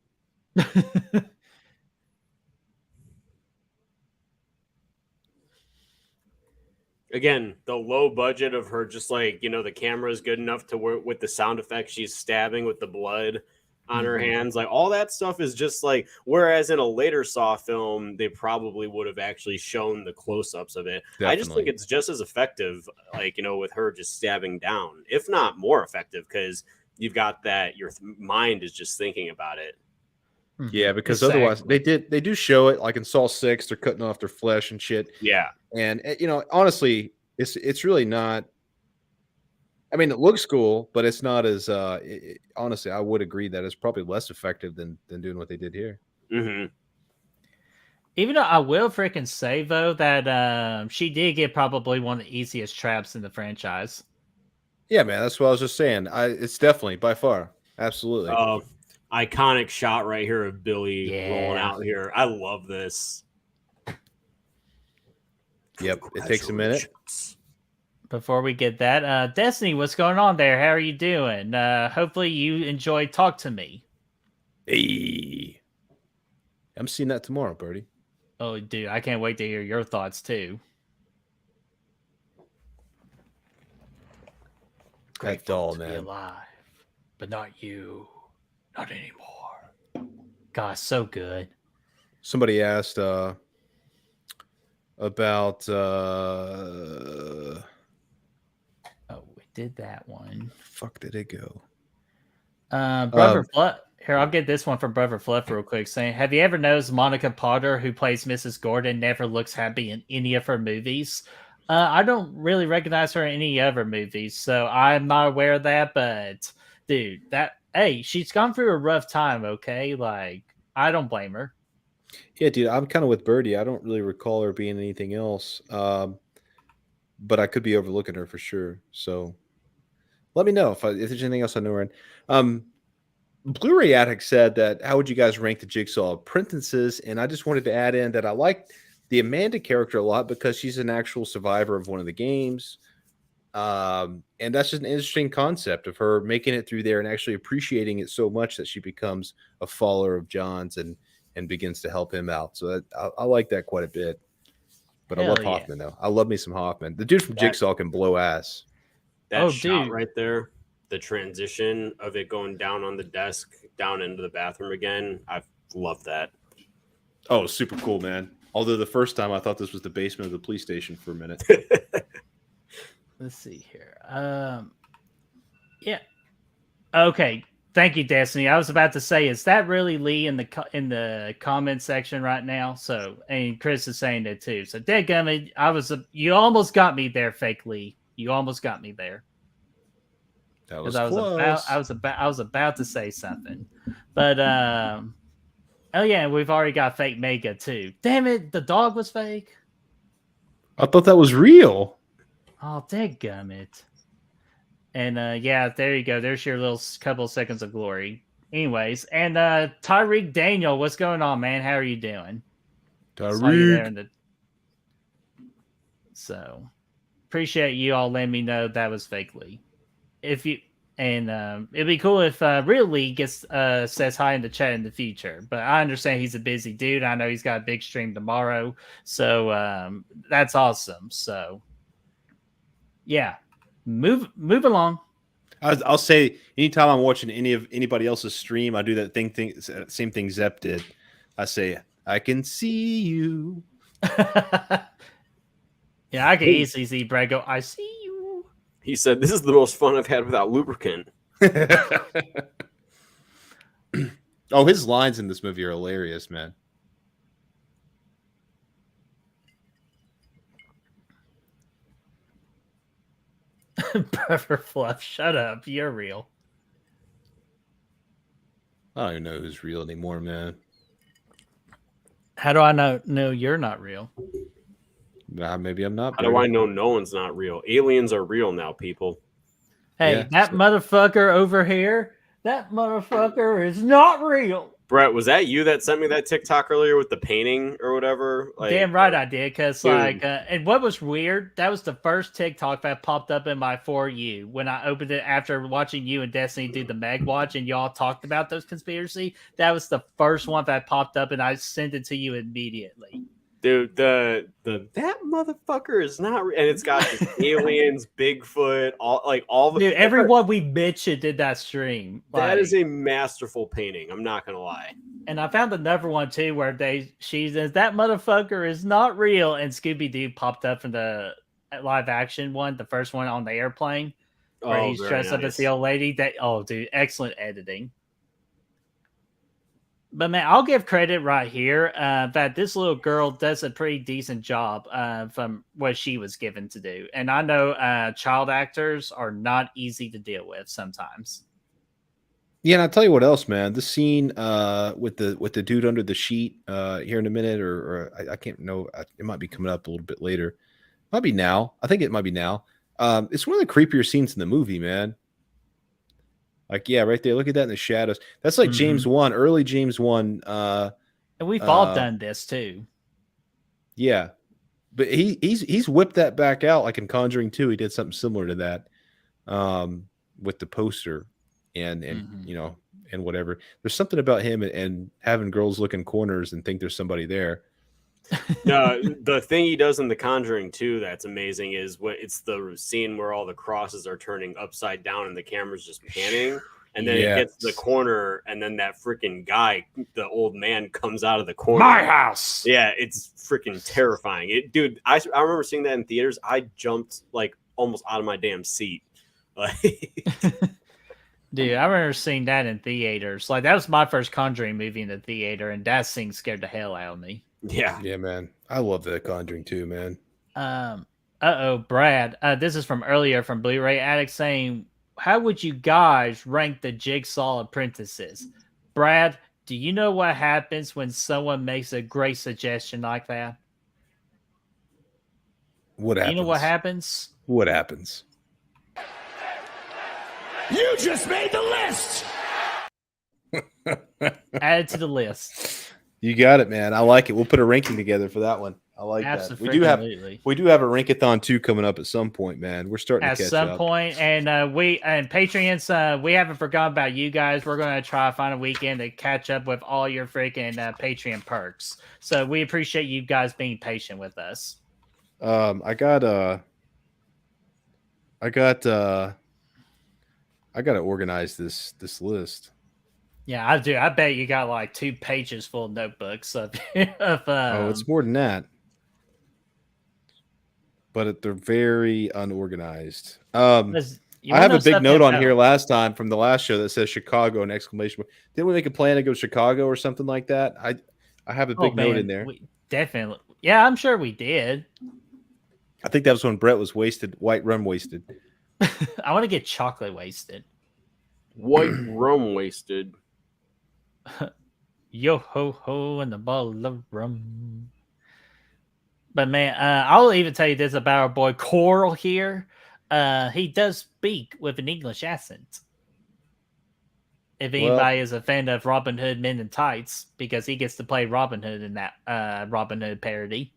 again, the low budget of her, just like, you know, the camera is good enough to work with the sound effects. She's stabbing with the blood on her hands. Like all that stuff is just like, whereas in a later Saw film, they probably would have actually shown the close-ups of it. Definitely. I just think it's just as effective, like, you know, with her just stabbing down, if not more effective, because you've got that, your mind is just thinking about it. Yeah, because otherwise they do show it like in Saw 6, they're cutting off their flesh and shit. Yeah. And you know, honestly, it's really not. I mean, it looks cool, but it's not as honestly, I would agree that it's probably less effective than doing what they did here. Mm-hmm. Even though I will freaking say though that she did get probably one of the easiest traps in the franchise. Yeah, man, that's what I was just saying. It's definitely by far, absolutely. Iconic shot right here of Billy rolling out here. I love this. Yep, it takes a minute. Before we get that, Destiny, what's going on there? How are you doing? Hopefully you enjoyed Talk to Me. Hey, I'm seeing that tomorrow, Birdie. Oh, dude, I can't wait to hear your thoughts too. Grateful doll, to be man. alive, but not you. Not anymore. God, so good. Somebody asked about Oh, we did that one. fuck did it go? Brother Fluff. Here, I'll get this one from Brother Fluff real quick. Saying, have you ever noticed Monica Potter, who plays Mrs. Gordon, never looks happy in any of her movies? I don't really recognize her in any other movies, so I'm not aware of that. But dude, hey, she's gone through a rough time. Okay, like I don't blame her. Yeah, dude, I'm kind of with Birdie. I don't really recall her being anything else, but I could be overlooking her for sure. So let me know if there's anything else I know her in. Blu-ray Addict said that how would you guys rank the Jigsaw apprentices? And I just wanted to add in that I like the Amanda character a lot because she's an actual survivor of one of the games. And that's just an interesting concept of her making it through there and actually appreciating it so much that she becomes a follower of John's and begins to help him out. So I like that quite a bit. But I love Hell yeah. Hoffman, though. I love me some Hoffman. The dude from Jigsaw can blow ass. That Oh, shot dude. right there, the transition of it going down on the desk, down into the bathroom again. I love that. Oh, super cool, man. Although the first time I thought this was the basement of the police station for a minute. Let's see here. Yeah. Okay. Thank you, Destiny. I was about to say, is that really Lee in the comment section right now? So, and Chris is saying that too. So, dadgummit, you almost got me there, fake Lee. You almost got me there. That was Because I was about to say something, but oh yeah, we've already got fake Mega too. Damn it, the dog was fake. I thought that was real. Oh, dadgummit. And yeah, there you go. There's your little couple of seconds of glory. Anyways, and Tyreek Daniel, what's going on, man? How are you doing? Saw you there Tyreek. So appreciate you all letting me know that was fake Lee. If you it'd be cool if Real Lee gets says hi in the chat in the future. But I understand he's a busy dude. I know he's got a big stream tomorrow, so that's awesome. So yeah, move along. I'll say anytime I'm watching anybody else's stream, I do that same thing Zep did. I say, I can see you. Yeah, I can easily see Brad go, I see you. He said, this is the most fun I've had without lubricant. Oh, his lines in this movie are hilarious, man. Brother Fluff, shut up. You're real. I don't even know who's real anymore, man. How do I know you're not real? Maybe I'm not. How do I know no one's not real? Aliens are real now, people. Hey, that motherfucker over here, that motherfucker is not real. Brett, was that you that sent me that TikTok earlier with the painting or whatever? Like, damn right I did, because dude. and what was weird, that was the first TikTok that popped up in my For You when I opened it after watching you and Destiny do the Meg Watch and y'all talked about those conspiracy. That was the first one that popped up and I sent it to you immediately. Dude, that motherfucker is not, and it's got aliens, Bigfoot, all the. Dude, everyone we mentioned did that stream. That is a masterful painting. I'm not gonna lie. And I found another one too where she says that motherfucker is not real, and Scooby Doo popped up from the live action one, the first one on the airplane, where he's dressed up as the old lady. Dude, excellent editing. But man, I'll give credit right here that this little girl does a pretty decent job from what she was given to do. And I know child actors are not easy to deal with sometimes. Yeah, and I'll tell you what else, man. The scene with the dude under the sheet here in a minute, or I can't know. It might be coming up a little bit later. Might be now. I think it might be now. It's one of the creepier scenes in the movie, man. Like, yeah, right there. Look at that in the shadows. That's like James 1, early James 1. And we've all done this too. Yeah. But he's whipped that back out, like in Conjuring 2. He did something similar to that with the poster and you know, and whatever. There's something about him and having girls look in corners and think there's somebody there. No, the thing he does in The Conjuring 2 that's amazing is what it's the scene where all the crosses are turning upside down and the camera's just panning. And then it gets to the Yes. corner, and then that freaking guy, the old man, comes out of the corner. My house. Yeah, it's freaking terrifying. Dude, I remember seeing that in theaters. I jumped like almost out of my damn seat. Like, Dude, I remember seeing that in theaters. Like that was my first Conjuring movie in the theater, and that scene scared the hell out of me. yeah. Yeah, man. I love that Conjuring too, man. Brad. This is from earlier from Blu-ray Addict saying, "How would you guys rank the Jigsaw apprentices?" Brad, do you know what happens when someone makes a great suggestion like that? What happens? You know what happens? What happens? You just made the list. Add it to the list. You got it, man. I like it. We'll put a ranking together for that one. I like that. Absolutely. We do have a rankathon 2 coming up at some point, man. We're starting At to catch some up. point, and Patreons, we haven't forgotten about you guys. We're going to try to find a weekend to catch up with all your freaking Patreon perks. So we appreciate you guys being patient with us. I gotta organize this list. Yeah, I do. I bet you got like 2 pages full of notebooks of It's more than that. But they're very unorganized. I have a big note on here last time from the last show that says Chicago and exclamation mark. Didn't we make a plan to go to Chicago or something like that? I have a big note in there. Definitely. Yeah, I'm sure we did. I think that was when Brett was wasted, white rum wasted. I want to get chocolate wasted. White rum wasted. Yo ho ho and the bottle of rum. But man, I'll even tell you this about our boy Coral here. He does speak with an English accent. If anybody is a fan of Robin Hood Men in Tights, because he gets to play Robin Hood in that Robin Hood parody.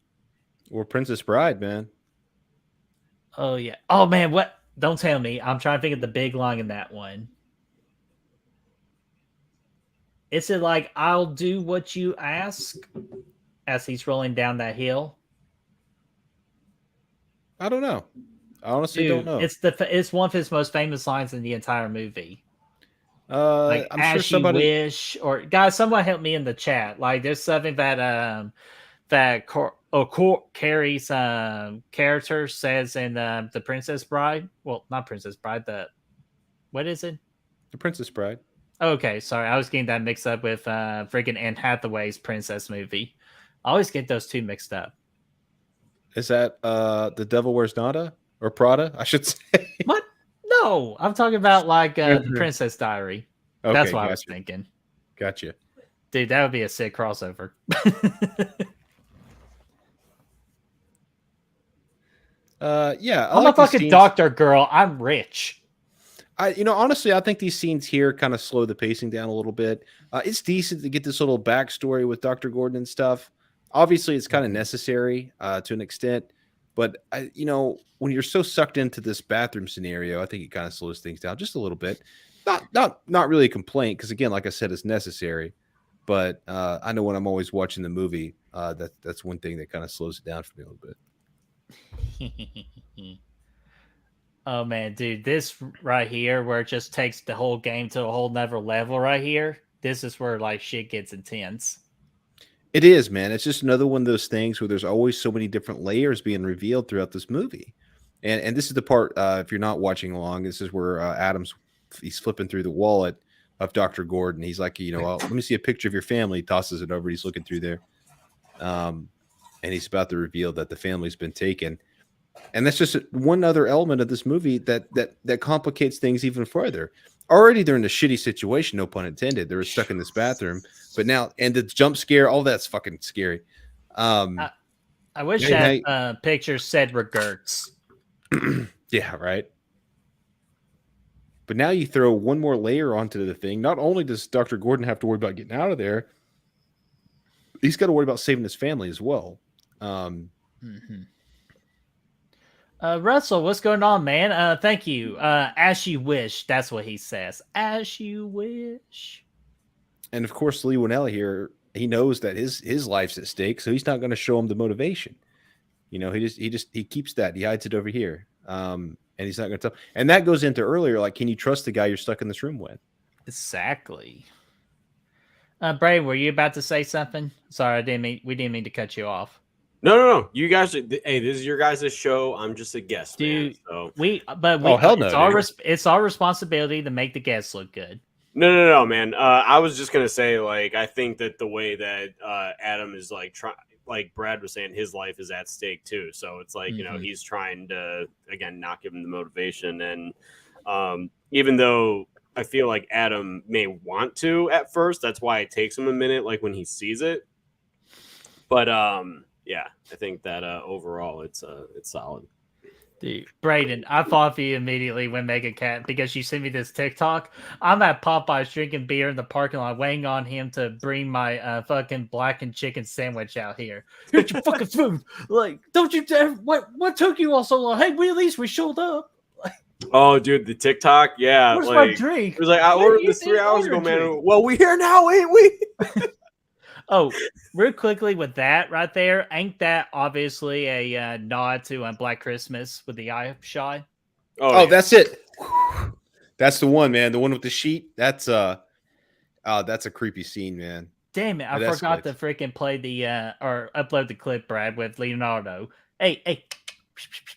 Or Princess Bride, man. Oh yeah. Oh man, what? Don't tell me. I'm trying to think of the big line in that one. Is it like, "I'll do what you ask," as he's rolling down that hill? I don't know. I honestly don't know. It's one of his most famous lines in the entire movie. I'm "As sure somebody you wish," or guys, someone help me in the chat. Like, there's something that Carrie's character says in the Princess Bride. Well, not Princess Bride. What is it? The Princess Bride. Okay, sorry, I was getting that mixed up with freaking Anne Hathaway's princess movie. I always get those two mixed up. Is that The Devil Wears Nada or Prada? I should say. What? No, I'm talking about like the Princess Diary. Okay, That's what I was thinking. Gotcha. Dude, that would be a sick crossover. Yeah, I'm a fucking doctor, girl. I'm rich. Honestly, I think these scenes here kind of slow the pacing down a little bit. It's decent to get this little backstory with Dr. Gordon and stuff. Obviously, it's kind of necessary to an extent, but when you're so sucked into this bathroom scenario, I think it kind of slows things down just a little bit. Not really a complaint, because again, like I said, it's necessary. But I know when I'm always watching the movie, that's one thing that kind of slows it down for me a little bit. Oh man, dude, this right here where it just takes the whole game to a whole nother level right here. This is where like shit gets intense. It is, man. It's just another one of those things where there's always so many different layers being revealed throughout this movie. And this is the part, if you're not watching along, this is where he's flipping through the wallet of Dr. Gordon. He's like, let me see a picture of your family. He tosses it over. He's looking through there. And he's about to reveal that the family's been taken. And that's just one other element of this movie that complicates things even further. Already they're in a shitty situation, no pun intended. They're stuck in this bathroom, but now, and the jump scare, all that's fucking scary. I wish that picture said regrets. Yeah, right. But now you throw one more layer onto the thing. Not only does Dr. Gordon have to worry about getting out of there, he's got to worry about saving his family as well. Russell, what's going on, man? Thank you. As you wish. That's what he says. As you wish. And of course, Lee Winnell here he knows that his life's at stake, so he's not going to show him the motivation. You know, he keeps that, he hides it over here, and he's not going to tell. And that goes into earlier, like, can you trust the guy you're stuck in this room with? Exactly. Bray, were you about to say something? Sorry, we didn't mean to cut you off. No. You guys, hey, this is your guys' show. I'm just a guest, Dude, man. So hell no, it's our responsibility to make the guests look good. No, man. I was just gonna say, like, I think that the way that Adam is like like Brad was saying, his life is at stake too. So it's like, you know, he's trying to again not give him the motivation, and even though I feel like Adam may want to at first, that's why it takes him a minute, like when he sees it. But yeah, I think that overall it's solid. Dude, Braden, I thought of you immediately when Mega Cat because you sent me this TikTok. I'm at Popeye's drinking beer in the parking lot, waiting on him to bring my fucking blackened chicken sandwich out here. Here's your fucking food. Like, don't you dare! What took you all so long? Hey, at least we showed up. Oh, dude, the TikTok, yeah. Where's like, my drink? It was like I ordered this 3 hours ago, man. Well, we here now, ain't we? Oh, real quickly with that right there, ain't that obviously a nod to Black Christmas with the eye shot? Oh, yeah. That's it. That's the one, man. The one with the sheet. That's a creepy scene, man. Damn it! I forgot to freaking play the or upload the clip, Brad, with Leonardo. Hey.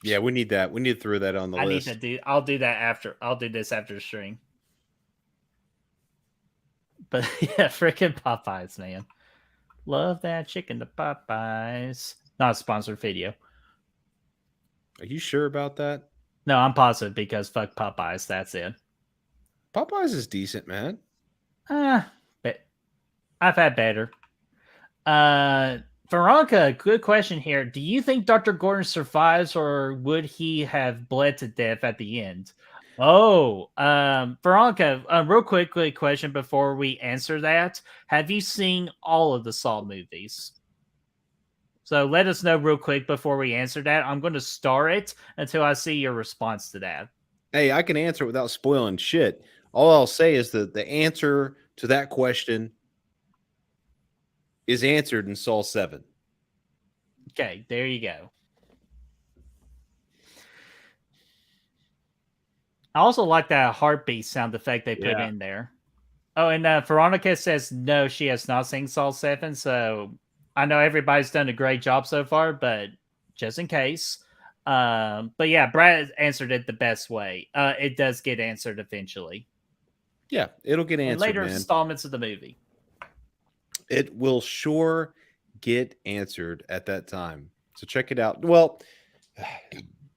Yeah, we need that. We need to throw that on the list. I'll do that after. I'll do this after the stream. But yeah, freaking Popeyes, man. Love that chicken to Popeyes. Not a sponsored video. Are you sure about that? No, I'm positive because fuck Popeyes. That's it. Popeyes is decent, man. But I've had better. Veronica, good question here. Do you think Dr. Gordon survives or would he have bled to death at the end? Oh, Veronica, real quickly question before we answer that. Have you seen all of the Saw movies? So let us know real quick before we answer that. I'm going to star it until I see your response to that. Hey, I can answer without spoiling shit. All I'll say is that the answer to that question is answered in Saw 7. Okay, there you go. I also like that heartbeat sound effect they put in there. Oh, and Veronica says no, she has not seen Saw 7, so I know everybody's done a great job so far, but just in case. But yeah, Brad answered it the best way. It does get answered eventually. Yeah, it'll get answered in later installments of the movie. It will sure get answered at that time. So check it out. Well,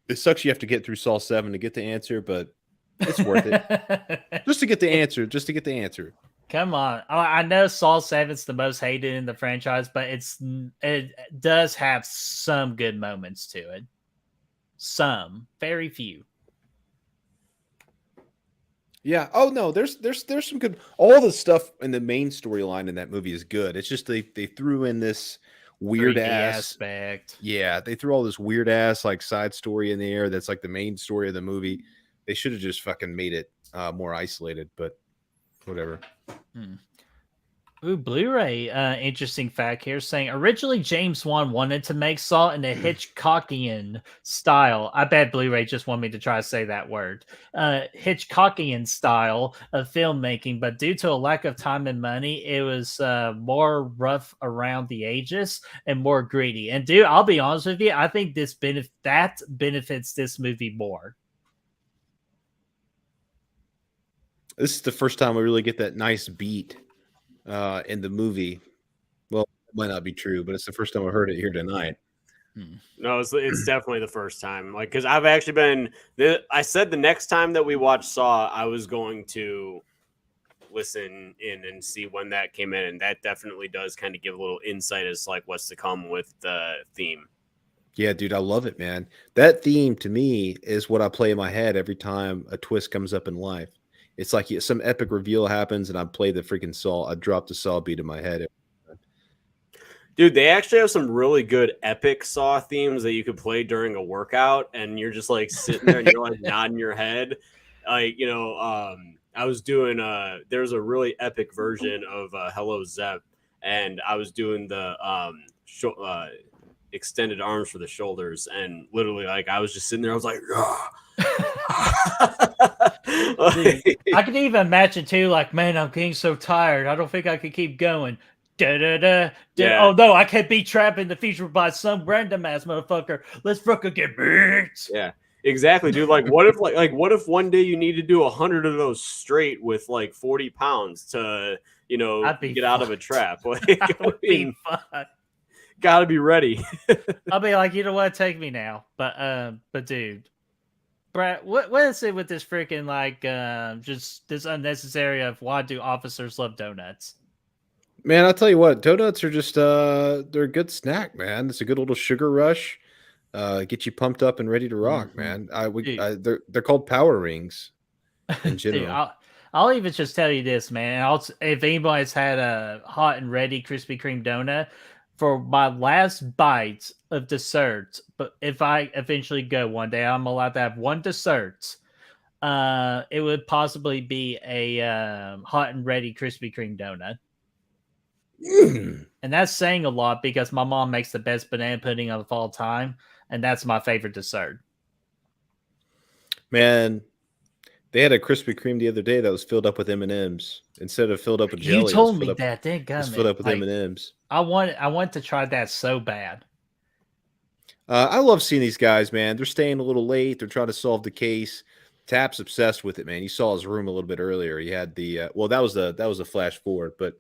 it sucks you have to get through Saw 7 to get the answer, but it's worth it. Just to get the answer. Come on. I know Saw 7's the most hated in the franchise, but it does have some good moments to it. Some. Very few. Yeah. Oh no, there's some good. All the stuff in the main storyline in that movie is good. It's just they threw in this weird aspect. Yeah, they threw all this weird ass like side story in there that's like the main story of the movie. They should have just fucking made it more isolated, but whatever. Ooh, Blu-ray. Interesting fact here saying originally James Wan wanted to make Saw in a Hitchcockian style. I bet Blu-ray just wanted me to try to say that word. Hitchcockian style of filmmaking, but due to a lack of time and money, it was more rough around the edges and more greedy. And dude, I'll be honest with you, I think that benefits this movie more. This is the first time we really get that nice beat in the movie. Well, it might not be true, but it's the first time I heard it here tonight. No, it's definitely the first time. Like, because I've actually been. I said the next time that we watch Saw, I was going to listen in and see when that came in, and that definitely does kind of give a little insight as to, like, what's to come with the theme. Yeah, dude, I love it, man. That theme to me is what I play in my head every time a twist comes up in life. It's like some epic reveal happens, and I play the freaking Saw. I drop the Saw beat in my head. Dude, they actually have some really good epic Saw themes that you could play during a workout, and you're just like sitting there and you're like nodding your head. Like, you know, I was doing there's a really epic version of Hello Zep, and I was doing the extended arms for the shoulders, and literally, like, I was just sitting there. I was like, Dude, I can even imagine too. Like, man, I'm getting so tired. I don't think I can keep going. Da, da, da, da. Yeah. Oh no, I can't be trapped in the future by some random ass motherfucker. Let's fucking get beat. Yeah, exactly, dude. Like, what if what if one day you need to do 100 of those straight with like 40 pounds to, I'd be get out of a fucked. trap? Like, I would be fucked. gotta be ready. I'll be like, you know what? Take me now. But dude, Brad, what is it with this freaking like just this unnecessary of why do officers love donuts? Man, I'll tell you what, donuts are just they're a good snack, man. It's a good little sugar rush. Get you pumped up and ready to rock, man. They're called power rings in general. Dude, I'll even just tell you this, man. If anybody's had a hot and ready Krispy Kreme donut, for my last bite of dessert, but if I eventually go one day, I'm allowed to have one dessert. It would possibly be a hot and ready Krispy Kreme donut. And that's saying a lot because my mom makes the best banana pudding of all time, and that's my favorite dessert. Man, they had a Krispy Kreme the other day that was filled up with M&Ms instead of filled up with jelly. You told me that. It was filled up with M&Ms. I want to try that so bad. I love seeing these guys, man. They're staying a little late. They're trying to solve the case. Tap's obsessed with it, man. You saw his room a little bit earlier. He had the that was a flash forward, but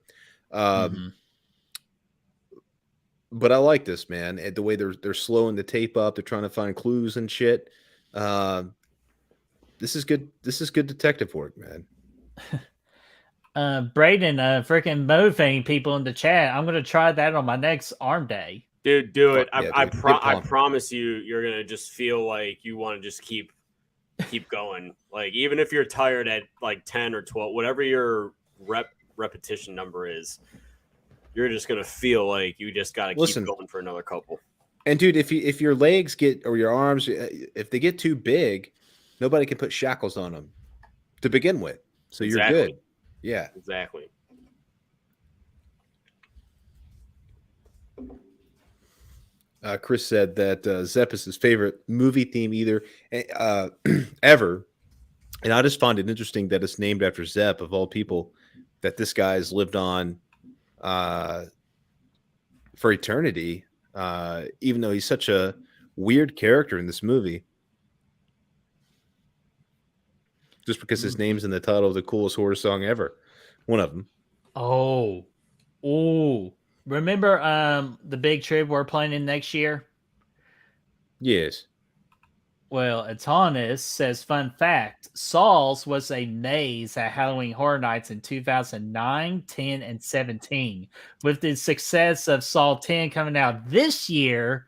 but I like this, man. And the way they're slowing the tape up. They're trying to find clues and shit. This is good. This is good detective work, man. Braden, freaking motivating people in the chat. I'm gonna try that on my next arm day. Dude, do it. Yeah, I dude. promise you're gonna just feel like you want to just keep going. Like, even if you're tired at like 10 or 12, whatever your repetition number is, you're just gonna feel like you just gotta keep going for another couple. And dude, if your legs get or your arms, if they get too big, nobody can put shackles on them to begin with. So you're good. Yeah, exactly. Chris said that Zepp is his favorite movie theme ever. And I just find it interesting that it's named after Zepp, of all people, that this guy has lived on for eternity, even though he's such a weird character in this movie. Just because his name's in the title of the coolest horror song ever. One of them. Oh. Remember the big trip we're planning next year? Yes. Well, Atanis says, fun fact, Saul's was a maze at Halloween Horror Nights in 2009, 10, and 17. With the success of Saul 10 coming out this year,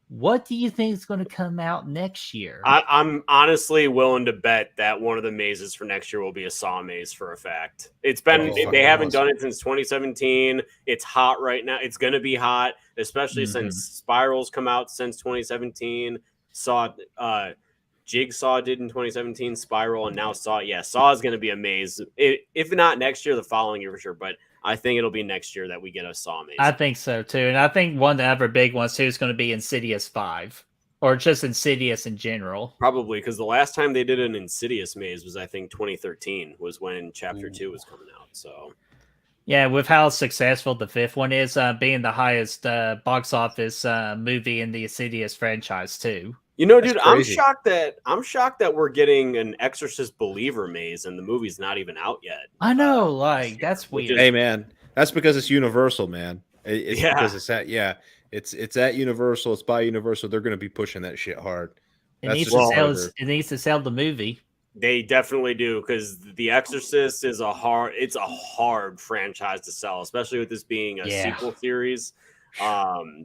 what do you think is going to come out next year? I'm honestly willing to bet that one of the mazes for next year will be a Saw maze for a fact. It's been they haven't done it since 2017. It's hot right now. It's going to be hot, especially since Spiral's come out since 2017. Saw Jigsaw did in 2017, Spiral, and now Saw. Yeah, Saw is going to be a maze. If not next year, the following year for sure. But I think it'll be next year that we get a Saw maze. I think so too, and I think one of the other big ones too is going to be Insidious 5, or just Insidious in general. Probably because the last time they did an Insidious maze was, I think, 2013 was when Chapter 2 was coming out. So yeah, with how successful the fifth one is, being the highest box office movie in the Insidious franchise too. You know, dude, I'm shocked that we're getting an Exorcist Believer maze and the movie's not even out yet. I know, that's weird. Hey, man, that's because it's Universal, man. It's because it's at Universal. It's by Universal. They're going to be pushing that shit hard. It needs to sell the movie. They definitely do, because The Exorcist is a hard franchise to sell, especially with this being a sequel series.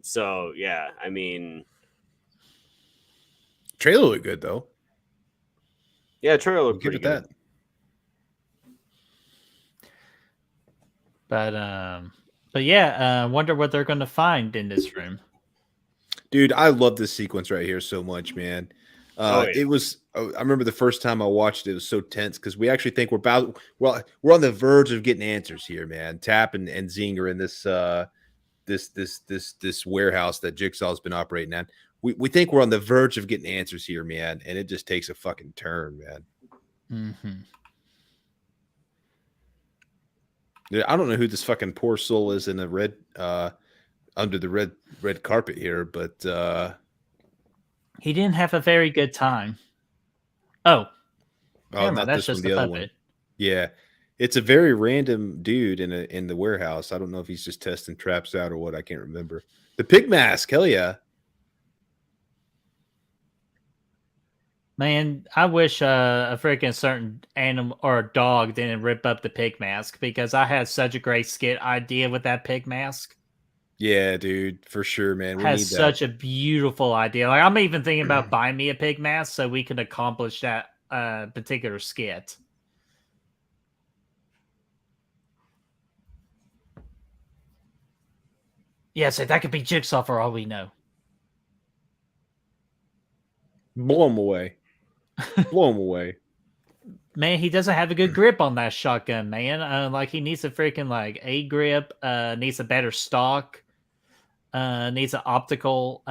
So yeah, I mean. Trailer looked good though. Yeah, trailer looked pretty good. But yeah, wonder what they're going to find in this room. Dude, I love this sequence right here so much, man. Oh, yeah. It was. I remember the first time I watched it, it was so tense because we actually think we're on the verge of getting answers here, man. Tap and Zinger in this warehouse that Jigsaw's been operating at. We think we're on the verge of getting answers here, man, and it just takes a fucking turn, man. Mm-hmm. Yeah, I don't know who this fucking poor soul is in the red under the red carpet here, but He didn't have a very good time. Oh, never mind, not that's this one, just the the other puppet. one. Yeah. It's a very random dude in the warehouse. I don't know if he's just testing traps out or what. I can't remember. The pig mask, hell yeah. Man, I wish a freaking certain animal or a dog didn't rip up the pig mask because I had such a great skit idea with that pig mask. Yeah, dude, for sure, man. We Has need that. such a beautiful idea. Like I'm even thinking about buying me a pig mask so we can accomplish that particular skit. Yeah, so that could be Jigsaw for all we know. Blow him away. Blow him away. Man, he doesn't have a good grip on that shotgun, man. Like he needs a freaking like A grip, needs a better stock, needs an optical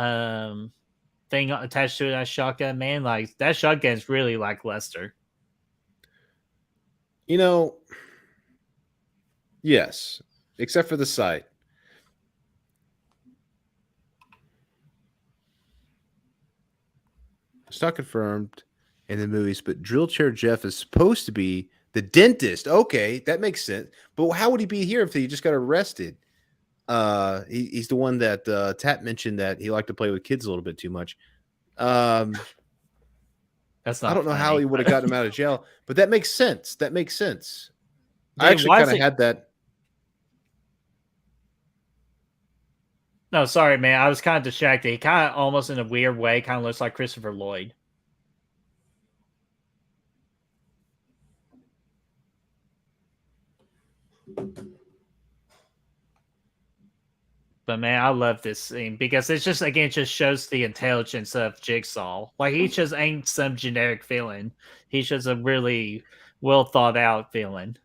thing attached to that shotgun, man. Like that shotgun's really lackluster. You know, yes, except for the sight. It's not confirmed in the movies, but Drill Chair Jeff is supposed to be the dentist. Okay, that makes sense. But how would he be here if he just got arrested? He's the one that Tap mentioned that he liked to play with kids a little bit too much. That's not. I don't know how funny, he would have but- gotten him out of jail, but that makes sense. That makes sense. I Dude, actually why is kind of it- had that. No, sorry, man. I was kind of distracted. He kind of almost in a weird way kind of looks like Christopher Lloyd. But man, I love this scene because it's just again just shows the intelligence of Jigsaw. Like he just ain't some generic villain. He's just a really well thought out villain.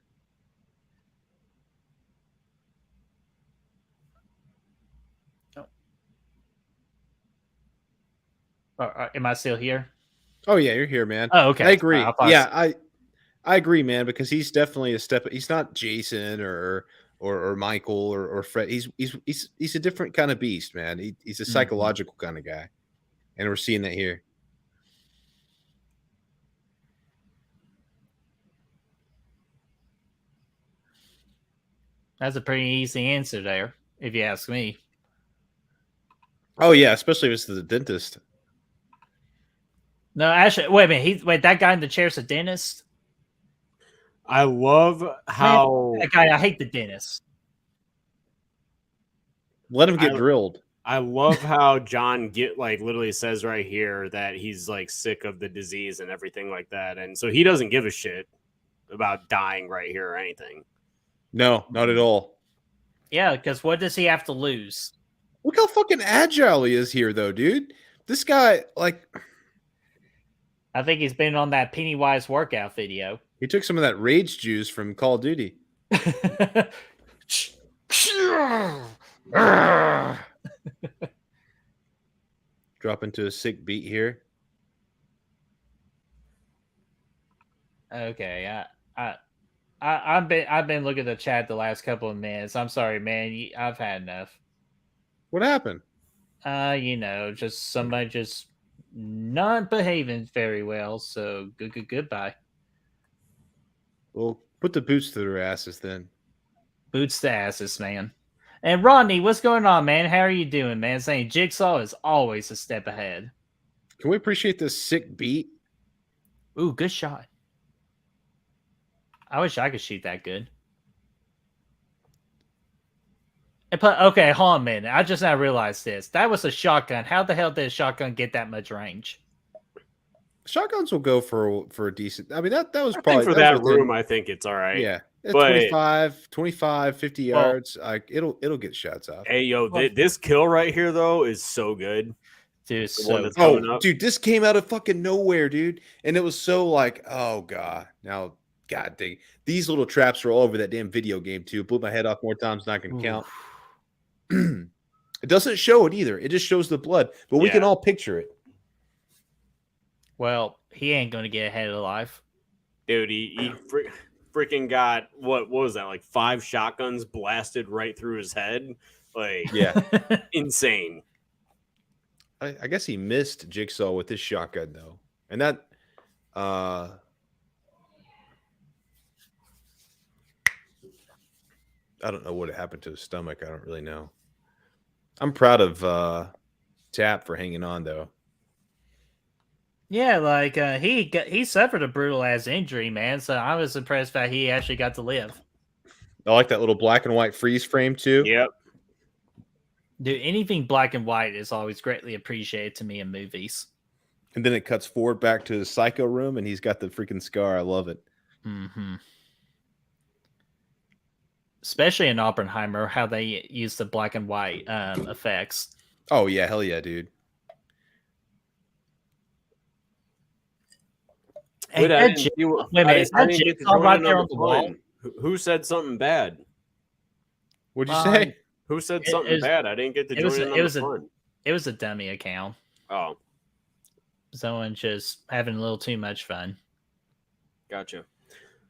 Am I still here? Oh yeah, you're here, man. Oh, okay. I agree. I thought- Yeah, I agree, man, because he's definitely a step. He's not Jason or Michael or Fred. He's a different kind of beast, man. He's a psychological kind of guy, and we're seeing that here. That's a pretty easy answer there, if you ask me. Oh yeah, especially if it's the dentist. No, actually, wait a minute. Wait, that guy in the chair's a dentist? I love how That guy, I hate the dentist. Let him get I- drilled. I love how John literally says right here that he's like sick of the disease and everything like that, and so he doesn't give a shit about dying right here or anything. No, not at all. Yeah, because what does he have to lose? Look how fucking agile he is here, though, dude. This guy, like, I think he's been on that Pennywise workout video. he took some of that rage juice from Call of Duty. Drop into a sick beat here. Okay, I've been looking at the chat the last couple of minutes. I'm sorry, man. I've had enough. What happened? Just somebody just not behaving very well. So goodbye. Well, put the boots to their asses then. Boots to asses, man. And Rodney, what's going on, man? How are you doing, man? Saying Jigsaw is always a step ahead. Can we appreciate this sick beat? Ooh, good shot. I wish I could shoot that good. Okay, hold on a minute. I just now realized this. That was a shotgun. How the hell did a shotgun get that much range? Shotguns will go for a decent. I mean, that was I probably think for that that was within- room, I think it's all right. Yeah, it's But- 25, 50 Well- yards. It'll get shots off. Hey, yo, this kill right here though is so good. Dude, The one so that's coming Oh, up. dude, this came out of fucking nowhere, dude. And it was so like, oh god. Now, god dang. These little traps are all over that damn video game too. Blew my head off more times than I can count. It doesn't show it either. It just shows the blood, but we can Yeah. all picture it. well, he ain't gonna get ahead of life. Dude, he freaking got what was that, like 5 shotguns blasted right through his head? Like, Yeah. insane. I guess he missed Jigsaw with his shotgun though. And that I don't know what happened to his stomach. I don't really know. I'm proud of Tap for hanging on though. Yeah, like he suffered a brutal ass injury, man. So I was impressed that he actually got to live. I like that little black and white freeze frame too. Yep. Dude, anything black and white is always greatly appreciated to me in movies. And then it cuts forward back to the psycho room and he's got the freaking scar. I love it. Mm-hmm. Especially in Oppenheimer, how they use the black and white effects. Oh yeah, hell yeah, dude. Hey, Wait, I that didn't Jig- see what- wait a I minute, didn't- is I that didn't get to Jigsaw join right in there on on the the wall? fun. Who said something bad? What'd you say? Who said It something was- bad? I didn't get to it was join a- in it on was the a- fun. It was a dummy account. Oh, Someone just having a little too much fun. gotcha.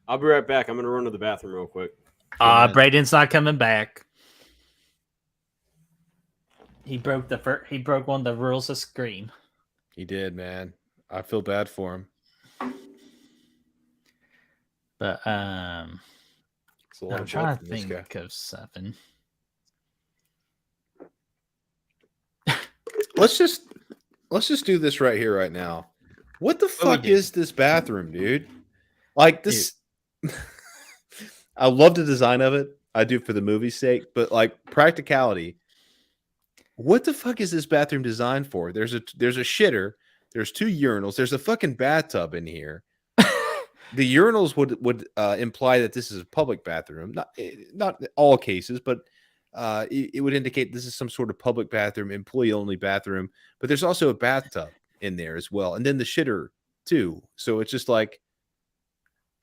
I'll be right back. I'm gonna run to the bathroom real quick. man. Braden's not coming back. He broke he broke one of the rules of Scream. He did, man. I feel bad for him. But It's a lot I'm of blood trying to from this think guy. of something. Let's just do this right here, right now. What the What we fuck do? is this bathroom, dude? Like this. I love the design of it. I do for the movie's sake, but like practicality. What the fuck is this bathroom designed for? There's a shitter. There's 2 urinals. There's a fucking bathtub in here. The urinals would imply that this is a public bathroom. Not all cases, but it would indicate this is some sort of public bathroom, employee only bathroom. But there's also a bathtub in there as well, and then the shitter too. So it's just like,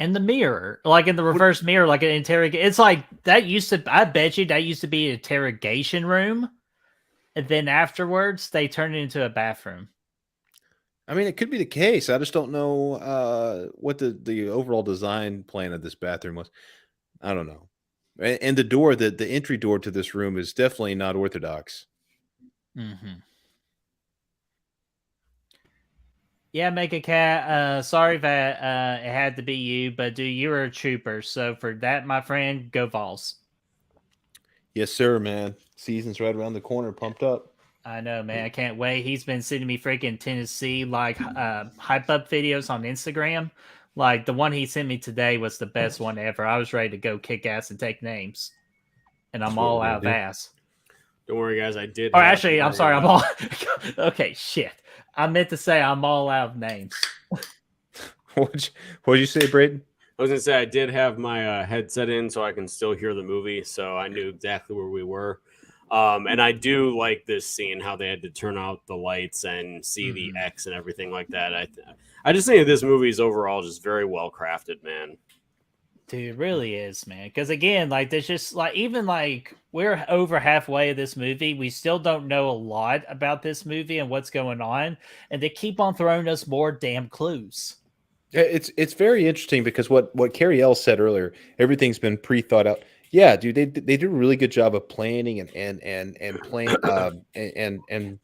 And the mirror, like in the reverse mirror, like an interrogation. It's like that used to. I bet you that used to be an interrogation room, and then afterwards they turned it into a bathroom. I mean, it could be the case. I just don't know what the overall design plan of this bathroom was. I don't know. And the door, the entry door to this room is definitely not orthodox. Mm-hmm. Yeah, Mega Cat. Sorry that it had to be you, but dude, you were a trooper. So for that, my friend, go Vols. Yes, sir, man. Season's right around the corner. Pumped up. I know, man. I can't wait. He's been sending me freaking Tennessee like hype up videos on Instagram. Like the one he sent me today was the best one ever. I was ready to go kick ass and take names, and I'm That's what all we're out of gonna do. ass. Don't worry, guys. I did. Or have actually, I'm my, sorry. I'm all okay. Shit, I meant to say I'm all out of names. What'd you say, Braden? I was gonna say I did have my headset in, so I can still hear the movie, so I knew exactly where we were. And I do like this scene, how they had to turn out the lights and see the X and everything like that. I just think this movie is overall just very well crafted, man. Dude, it really is, man. Because again, like there's just like even like we're over halfway of this movie, we still don't know a lot about this movie and what's going on, and they keep on throwing us more damn clues. Yeah, it's very interesting because what Carrie L said earlier, everything's been pre-thought out. Yeah, dude, they do a really good job of planning and playing and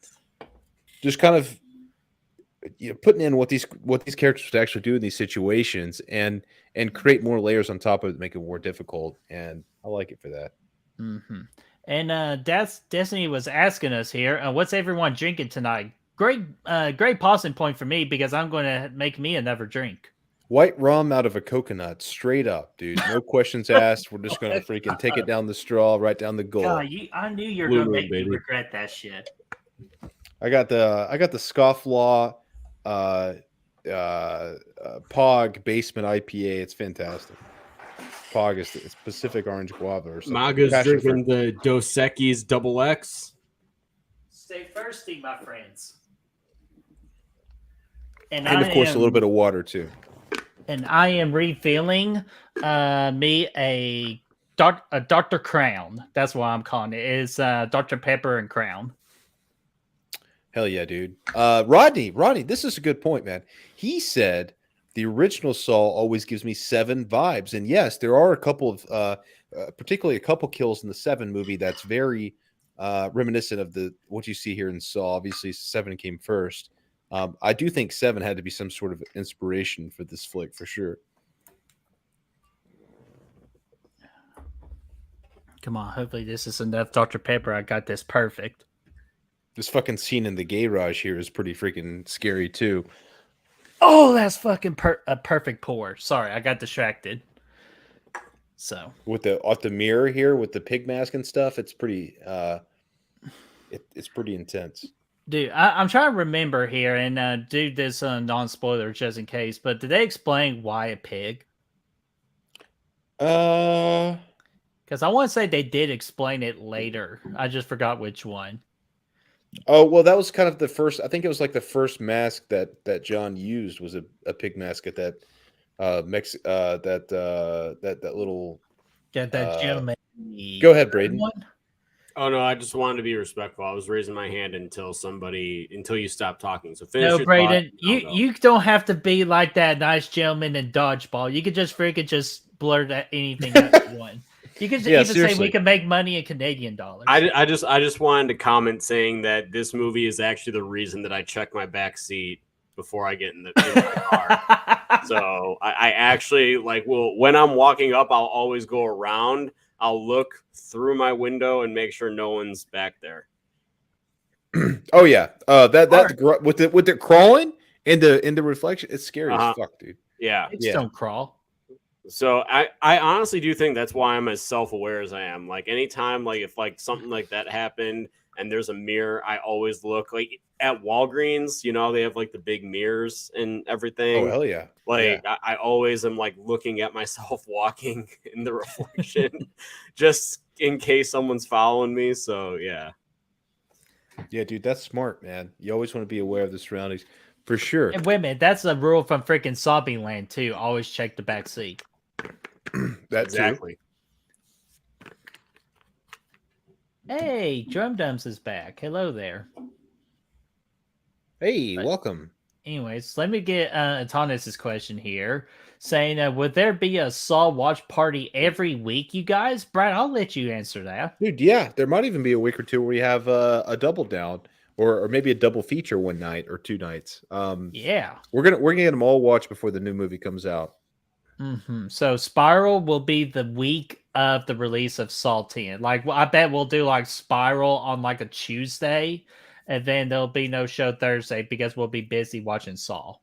just kind of putting in what these characters would actually do in these situations and create more layers on top of it to make it more difficult. And I like it for that. Mm-hmm. And Destiny was asking us here, what's everyone drinking tonight? Great pausing point for me because I'm going to make me another drink. White rum out of a coconut, straight up, dude. No questions asked. We're just gonna freaking take it down the straw, right down the goal. God, I knew you were Blue going to Moon, make me baby. regret that shit. I got the Scofflaw Pog Basement IPA. It's fantastic. Pog is it's Pacific Orange Guava or something. Maga's Passion drinking the Dos Equis Double X. Stay thirsty, my friends. And of course, a little bit of water too. And I am refilling me a Dr. Crown. That's what I'm calling it. It's Dr. Pepper and Crown. Hell yeah, dude. Rodney, this is a good point, man. He said the original Saw always gives me 7 vibes. And yes, there are a couple of particularly a couple kills in the 7 movie that's very reminiscent of what you see here in Saw. Obviously, 7 came first. I do think 7 had to be some sort of inspiration for this flick for sure. Come on, hopefully this is enough Dr. Pepper. I got this perfect. This fucking scene in the garage here is pretty freaking scary too. Oh, that's fucking a perfect pour. Sorry, I got distracted. So with the mirror here with the pig mask and stuff, it's pretty it's pretty intense. Dude, I'm trying to remember here and do this non-spoiler just in case, but did they explain why a pig? Because I want to say they did explain it later. I just forgot which one. Oh, well, that was kind of the first. I think it was like the first mask that John used was a pig mask at that that little. Get that gentleman. Go ahead, Braden. One? Oh no, I just wanted to be respectful. I was raising my hand until you stopped talking. So finish your Braden, thought. you don't have to be like that nice gentleman in dodgeball. You could just freaking just blurt at anything that you want. You could even say we can make money in Canadian dollars. I just wanted to comment saying that this movie is actually the reason that I check my back seat before I get in the car. So I actually when I'm walking up, I'll always go around. I'll look through my window and make sure no one's back there. Oh yeah, with the crawling in the reflection, it's scary as fuck, dude. Yeah, don't crawl. So I honestly do think that's why I'm as self-aware as I am. Like anytime, if something like that happened and there's a mirror, I always look. Like at Walgreens, they have the big mirrors and everything. Oh hell yeah! I always am looking at myself walking in the reflection, just in case someone's following me. So yeah, dude, that's smart, man. You always want to be aware of the surroundings, for sure. And wait a minute, that's a rule from freaking Zombie Land too. Always check the back seat. That's exactly. True. Hey, Drum Dums is back. Hello there. Hey, welcome. Anyways, let me get Atanas' question here, saying, would there be a Saw watch party every week, you guys? Brad, I'll let you answer that. Dude, yeah, there might even be a week or two where we have a double down, or maybe a double feature one night or 2 nights. Yeah, we're gonna get them all watched before the new movie comes out. So Spiral will be the week of the release of Saw 10. I bet we'll do Spiral on a Tuesday, and then there'll be no show Thursday because we'll be busy watching Saw.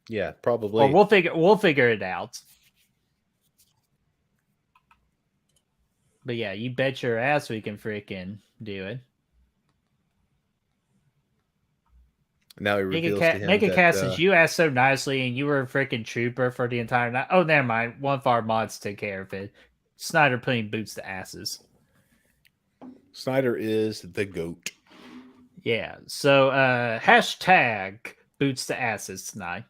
Yeah, probably. Or we'll figure it out. But yeah, you bet your ass we can freaking do it. Now he reveals Make a cast since you asked so nicely and you were a freaking trooper for the entire night. Oh, never mind. One of our mods took care of it. Snyder putting boots to asses. Snyder is the GOAT. Yeah. So hashtag boots to asses tonight.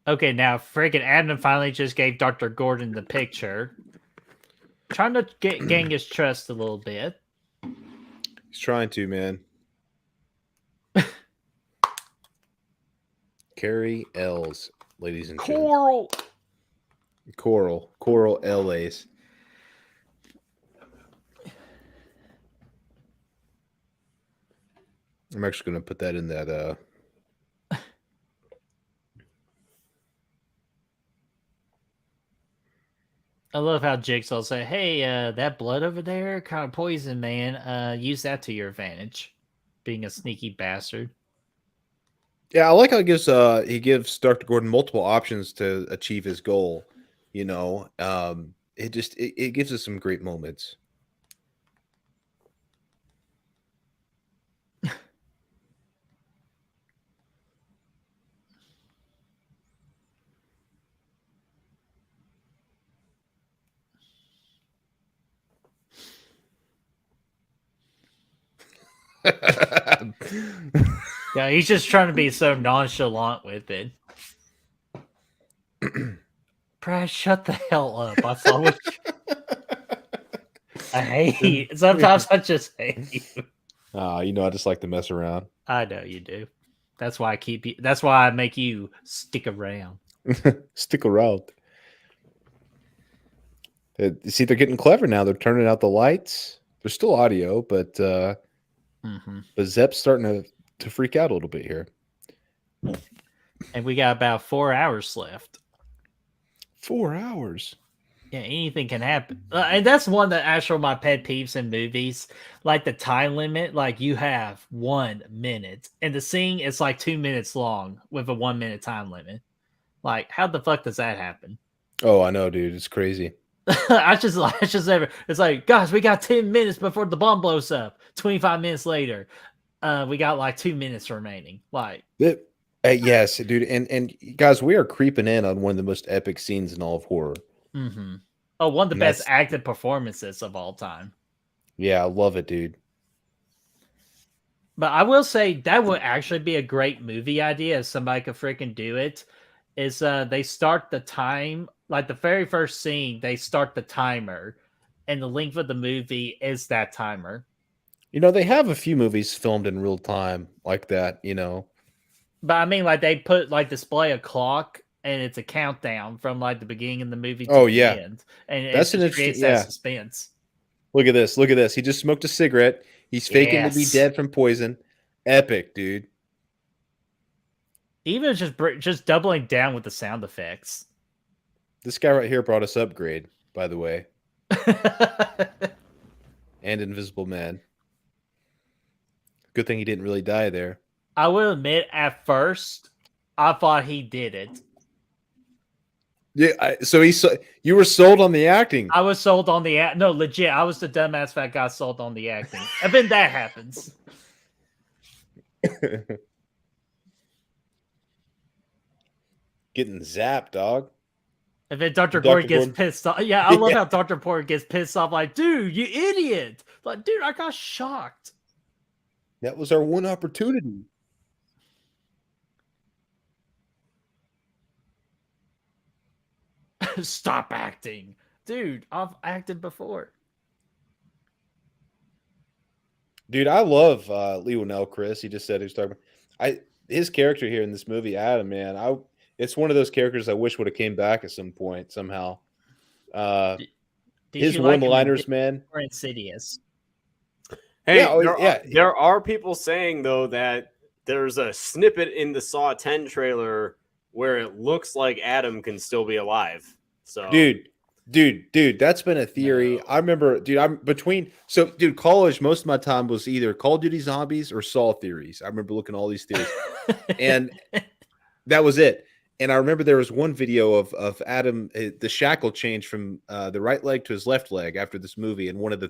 Okay, now freaking Adam finally just gave Dr. Gordon the picture. Trying to gain his trust a little bit. He's trying to, man. Carrie L's, ladies and gentlemen. Coral LA's. I'm actually going to put that in that. I love how Jigsaw say, "Hey, that blood over there, kind of poison, man. Use that to your advantage." Being a sneaky bastard. Yeah, I like how he gives Dr. Gordon multiple options to achieve his goal. It gives us some great moments. Yeah, he's just trying to be so nonchalant with it. Brad, shut the hell up. I saw what I hate. Sometimes I just hate you. You know, I just like to mess around. I know you do. That's why I keep you. That's why I make you stick around. Stick around. You see, they're getting clever now. They're turning out the lights. There's still audio, but Zepp's starting to freak out a little bit here. And we got about 4 hours left. 4 hours. Yeah, anything can happen. And that's one that actually my pet peeves in movies, like the time limit. Like you have 1 minute, and the scene is like 2 minutes long with a 1 minute time limit. Like, how the fuck does that happen? Oh, I know, dude. It's crazy. I just never. It's like, guys, we got 10 minutes before the bomb blows up. 25 minutes later, we got like 2 minutes remaining. Like, yes, dude. And guys, we are creeping in on one of the most epic scenes in all of horror. Oh, one of the best acted performances of all time. Yeah, I love it, dude. But I will say that would actually be a great movie idea if somebody could freaking do it. Is they start the time, like the very first scene, they start the timer, and the length of the movie is that timer. You know, they have a few movies filmed in real time like that, you know. But I mean, like they put like display a clock, and it's a countdown from like the beginning of the movie to the end, and that's it an just creates that suspense. Look at this! Look at this! He just smoked a cigarette. He's faking to be dead from poison. Epic, dude. Even just doubling down with the sound effects. This guy right here brought us Upgrade, by the way, and Invisible Man. Good thing he didn't really die there. I will admit, at first, I thought he did it. Yeah, you were sold on the acting. I was sold on the act. No, legit, I was the dumbass that got sold on the acting. And then that happens. Getting zapped, dog. And then Dr. Boyd gets pissed off. Yeah, I love how Dr. Boyd gets pissed off. Like, dude, you idiot! Like, dude, I got shocked. That was our one opportunity. Stop acting, dude. I've acted before. Dude, I love Lionel Chris. He just said he was talking about his character here in this movie, Adam, man. It's one of those characters I wish would have came back at some point somehow. His one-liners, man. Or Insidious. Hey, there are people saying though that there's a snippet in the Saw 10 trailer where it looks like Adam can still be alive. So Dude, that's been a theory. No. I remember, dude, college, most of my time was either Call of Duty Zombies or Saw theories. I remember looking at all these theories. And that was it. And I remember there was one video of Adam, the shackle changed from the right leg to his left leg after this movie in one of the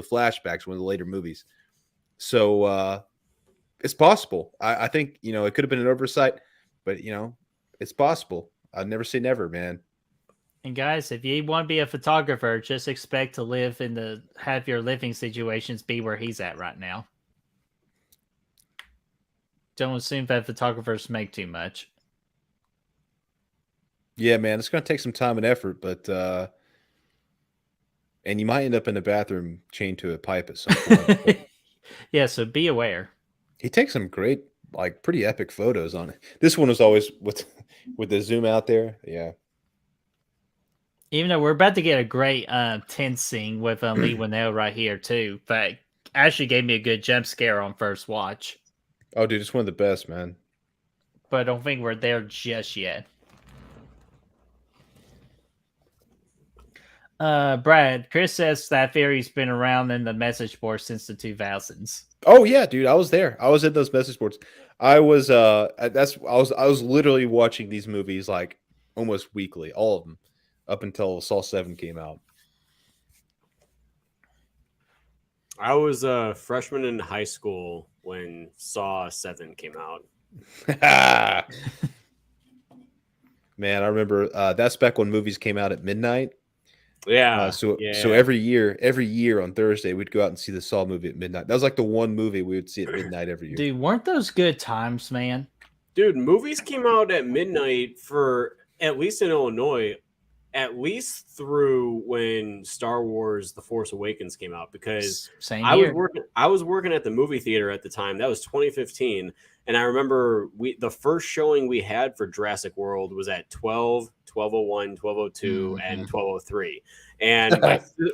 flashbacks, one of the later movies. So it's possible. I think, you know, it could have been an oversight, but you know, it's possible. I'd never say never, man. And guys, if you want to be a photographer, just expect to have your living situations be where he's at right now. Don't assume that photographers make too much. Yeah, man, it's going to take some time and effort, but and you might end up in the bathroom chained to a pipe at some point. Yeah, so be aware. He takes some great, like, pretty epic photos on it. This one was always with the zoom out there. Yeah. Even though we're about to get a great tense scene with Lee Winnell right here too, but actually gave me a good jump scare on first watch. Oh, dude, it's one of the best, man. But I don't think we're there just yet. Brad, Chris says that theory's been around in the message board since the 2000s. Oh yeah, dude, I was there. I was in those message boards. I was literally watching these movies like almost weekly, all of them, up until Saw 7 came out. I was a freshman in high school when Saw 7 came out. Man, I remember that's back when movies came out at midnight. Yeah. So yeah. every year on Thursday, we'd go out and see the Saw movie at midnight. That was like the one movie we would see at midnight every year. Dude, weren't those good times, man? Dude, movies came out at midnight for, at least in Illinois, at least through when Star Wars The Force Awakens came out, because Same I here. was working at the movie theater at the time. That was 2015, and I remember the first showing we had for Jurassic World was at 12, 12:01, 12:02, and 12:03. And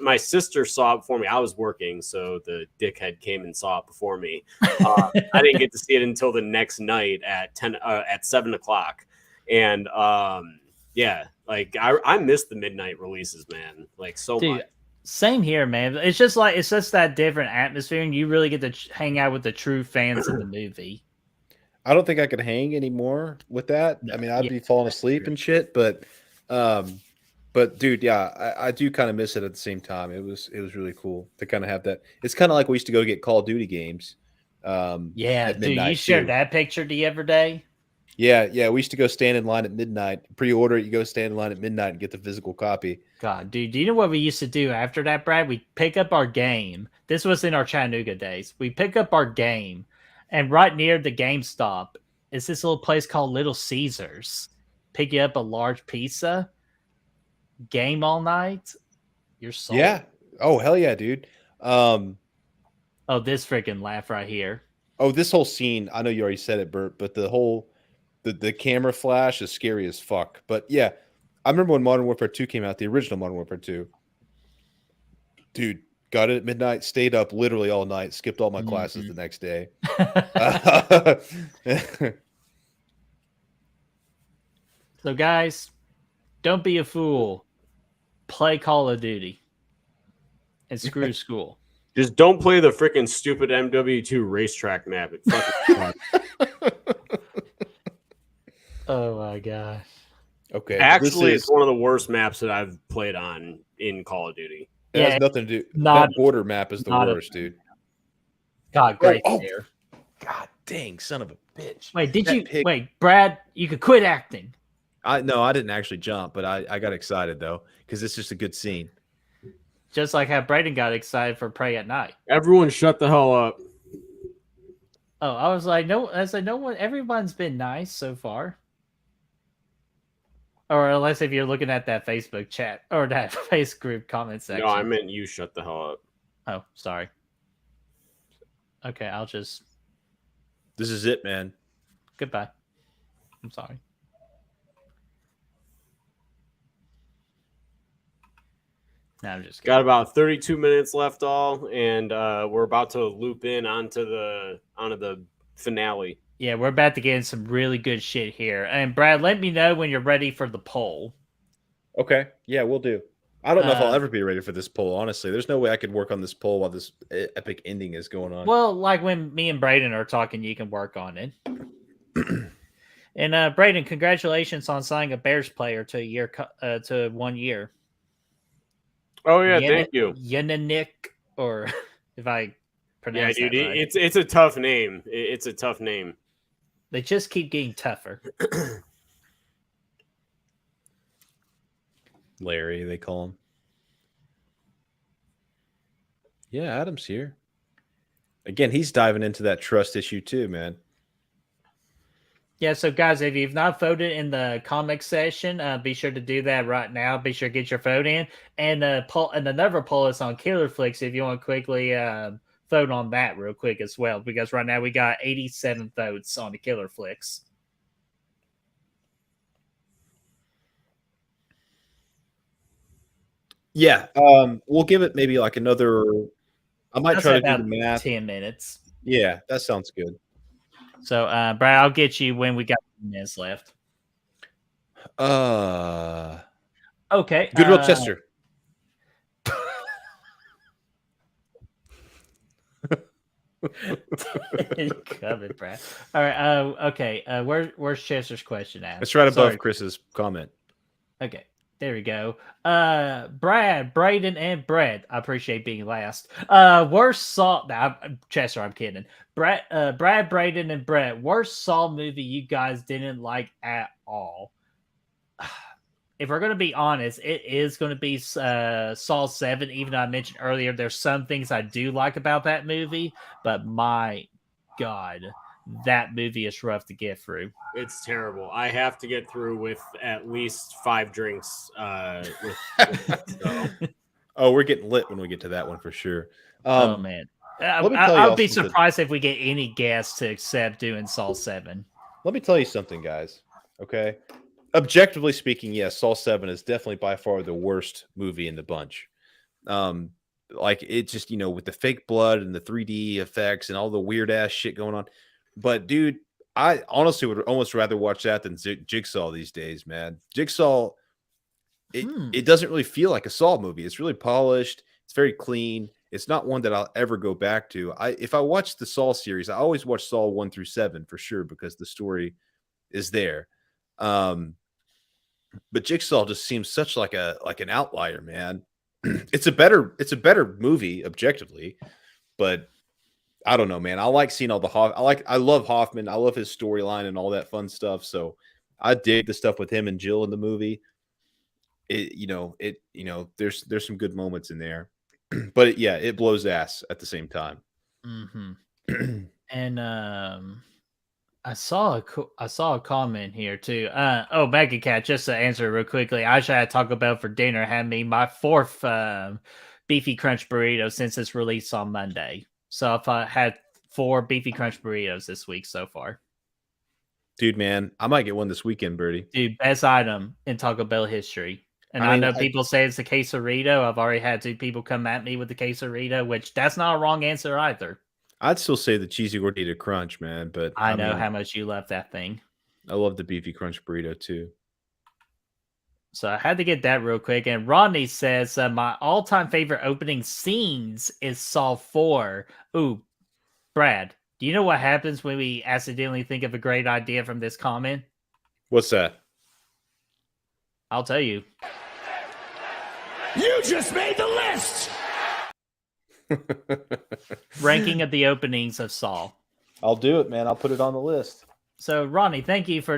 my sister saw it before me. I was working, so the dickhead came and saw it before me. I didn't get to see it until the next night at 7 o'clock. And yeah, like I miss the midnight releases, man. Like so Dude, much. same here, man. It's just that different atmosphere, and you really get to hang out with the true fans of the movie. I don't think I could hang anymore with that. I mean, I'd be falling asleep and shit, but dude, yeah, I do kind of miss it at the same time. It was really cool to kind of have that. It's kind of like we used to go get Call of Duty games. Yeah, at dude, you midnight, shared too. that picture the other day. Yeah, we used to go stand in line at midnight, pre-order it, you go stand in line at midnight and get the physical copy. God, dude, do you know what we used to do after that, Brad? We pick up our game. This was in our Chattanooga days. We pick up our game, and right near the GameStop is this little place called Little Caesars. Pick you up a large pizza, game all night. You're sold. Yeah. Oh, hell yeah, dude. Oh, this freaking laugh right here. Oh, this whole scene, I know you already said it, Bert, but the camera flash is scary as fuck. But yeah, I remember when Modern Warfare 2 came out, the original Modern Warfare 2. Dude, got it at midnight, stayed up literally all night, skipped all my classes the next day. So, guys, don't be a fool. Play Call of Duty and screw school. Just don't play the freaking stupid MW2 racetrack map. It fucking sucks. Oh my gosh. Okay. Actually, it's one of the worst maps that I've played on in Call of Duty. It has nothing to do. not- That border map is the not a- worst, dude. God, great Oh. there. God dang, son of a bitch. Wait, did That you pig- wait, Brad? You could quit acting. No, I didn't actually jump, but I got excited though, because it's just a good scene. Just like how Braden got excited for Pray at Night. Everyone shut the hell up. Oh, I was like, no, one. Everyone's been nice so far. Or unless if you're looking at that Facebook chat or that face group comment section. No, I meant you shut the hell up. Oh, sorry. Okay, I'll just This is it, man. goodbye. I'm sorry. No, I'm just kidding. Got about 32 minutes left, all, and we're about to loop in onto the finale. Yeah, we're about to get in some really good shit here. And Brad, let me know when you're ready for the poll. Okay. Yeah, we'll do. I don't know if I'll ever be ready for this poll, honestly. There's no way I could work on this poll while this epic ending is going on. Well, like when me and Braden are talking, you can work on it. And Braden, congratulations on signing a Bears player to 1 year. Oh yeah, thank you. Yannick, or if I Yeah, pronounce dude, that right. it's a tough name. It's a tough name. They just keep getting tougher. Larry, they call him. Yeah, Adam's here. Again, he's diving into that trust issue too, man. Yeah, so guys, if you've not voted in the comic session, be sure to do that right now. Be sure to get your vote in. And another poll is on Killer Flicks if you want to quickly vote on that real quick as well. Because right now we got 87 votes on the Killer Flicks. Yeah, we'll give it maybe like another. I might try to do the math. 10 minutes. Yeah, that sounds good. So, Brad, I'll get you when we got 10 minutes left. Okay. Goodwill Chester. Covered, Brad. All right. Okay. Where's Chester's question at? It's right above Sorry. Chris's comment. Okay. There we go. Brad, Braden, and Brett. I appreciate being last. Worst Saw. Nah, Chester, I'm kidding. Brad, Braden, and Brett. Worst Saw movie you guys didn't like at all. if we're going to be honest, it is going to be Saw 7. Even though I mentioned earlier, there's some things I do like about that movie, but my God, that movie is rough to get through. It's terrible. I have to get through with at least 5 drinks. Oh, we're getting lit when we get to that one for sure. Oh man, let me tell I y'all would be something. surprised if we get any guests to accept doing Saw 7. Let me tell you something, guys. Okay. Objectively speaking, yes, Saw 7 is definitely by far the worst movie in the bunch. Like it just, with the fake blood and the 3D effects and all the weird ass shit going on. But dude, I honestly would almost rather watch that than Jigsaw these days, man. Jigsaw, it doesn't really feel like a Saw movie. It's really polished. It's very clean. It's not one that I'll ever go back to. If I watch the Saw series, I always watch Saw 1 through 7 for sure because the story is there. But Jigsaw just seems such like an outlier, man. It's a better movie objectively, but I don't know, man. I like seeing all the I love Hoffman. I love his storyline and all that fun stuff. So I dig the stuff with him and Jill in the movie. There's some good moments in there, but it blows ass at the same time. Mm-hmm. And I saw a comment here too. Maggie Cat, just to answer real quickly, I should have Taco Bell for dinner. Had me my 4th beefy crunch burrito since its release on Monday. So I've had 4 beefy crunch burritos this week so far. Dude, man, I might get one this weekend, Birdie. Dude, best item in Taco Bell history. And I know people say it's the quesarito. I've already had 2 people come at me with the quesarito, which that's not a wrong answer either. I'd still say the cheesy gordita crunch, man, but I know how much you love that thing. I love the beefy crunch burrito too. So I had to get that real quick. And Rodney says, my all-time favorite opening scenes is Saw 4. Ooh, Brad, do you know what happens when we accidentally think of a great idea from this comment? What's that? I'll tell you. You just made the list! Ranking of the openings of Saw. I'll do it, man. I'll put it on the list. So, Ronnie, thank you for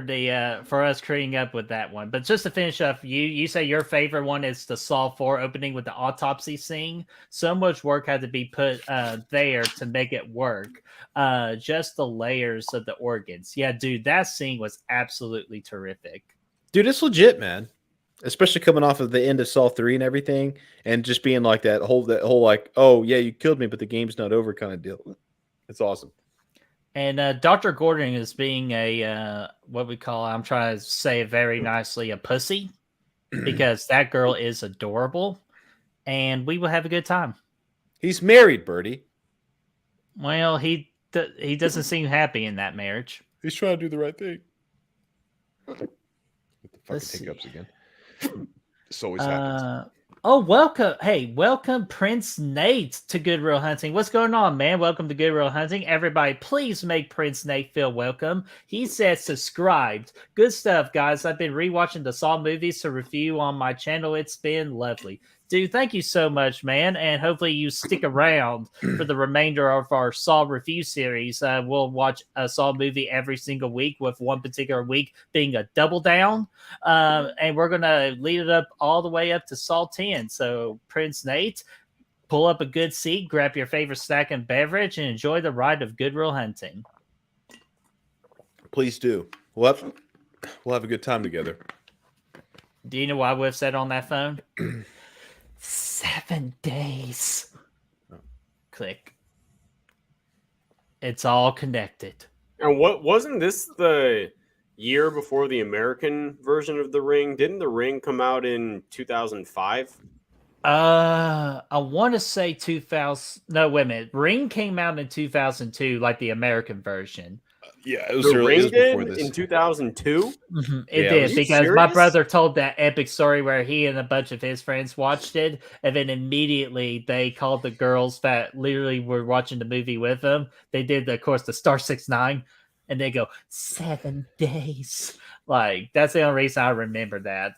for us creating up with that one. But just to finish up, you say your favorite one is the Saw 4 opening with the autopsy scene. So much work had to be put there to make it work. Just the layers of the organs. Yeah, dude, that scene was absolutely terrific. Dude, it's legit, man. Especially coming off of the end of Saw 3 and everything, and just being like that whole like, oh yeah, you killed me, but the game's not over kind of deal. It's awesome. And Dr. Gordon is being a what we call, I'm trying to say it very nicely, a pussy, because that girl is adorable, and we will have a good time. He's married, Birdie. Well, he doesn't seem happy in that marriage. He's trying to do the right thing. With the Let's fucking hiccups see. again. This always happens. Welcome. Hey, welcome Prince Nate to Good Real Hunting. What's going on, man? Welcome to Good Real Hunting. Everybody, please make Prince Nate feel welcome. He said subscribed. Good stuff, guys. I've been rewatching the Saw movies to review on my channel. It's been lovely. Dude, thank you so much, man. And hopefully you stick around for the remainder of our Saw review series. We'll watch a Saw movie every single week, with one particular week being a double down. And we're going to lead it up all the way up to Saw 10. So, Prince Nate, pull up a good seat, grab your favorite snack and beverage, and enjoy the ride of Good Real Hunting. Please do. We'll have a good time together. Do you know what I would have said on that phone? 7 days. Oh. Click. It's all connected. And what wasn't this the year before the American version of The Ring? Didn't The Ring come out in 2005? I want to say 2000. No, wait a minute. Ring came out in 2002, like the American version. Yeah, it was, The early, Ring it was before did this. in 2002? It Yeah, did, are you because my serious? brother told that epic story where he and a bunch of his friends watched it, and then immediately they called the girls that literally were watching the movie with them. They did, of course, the Star 6ix9ine, and they go 7 days. Like, that's the only reason I remember that.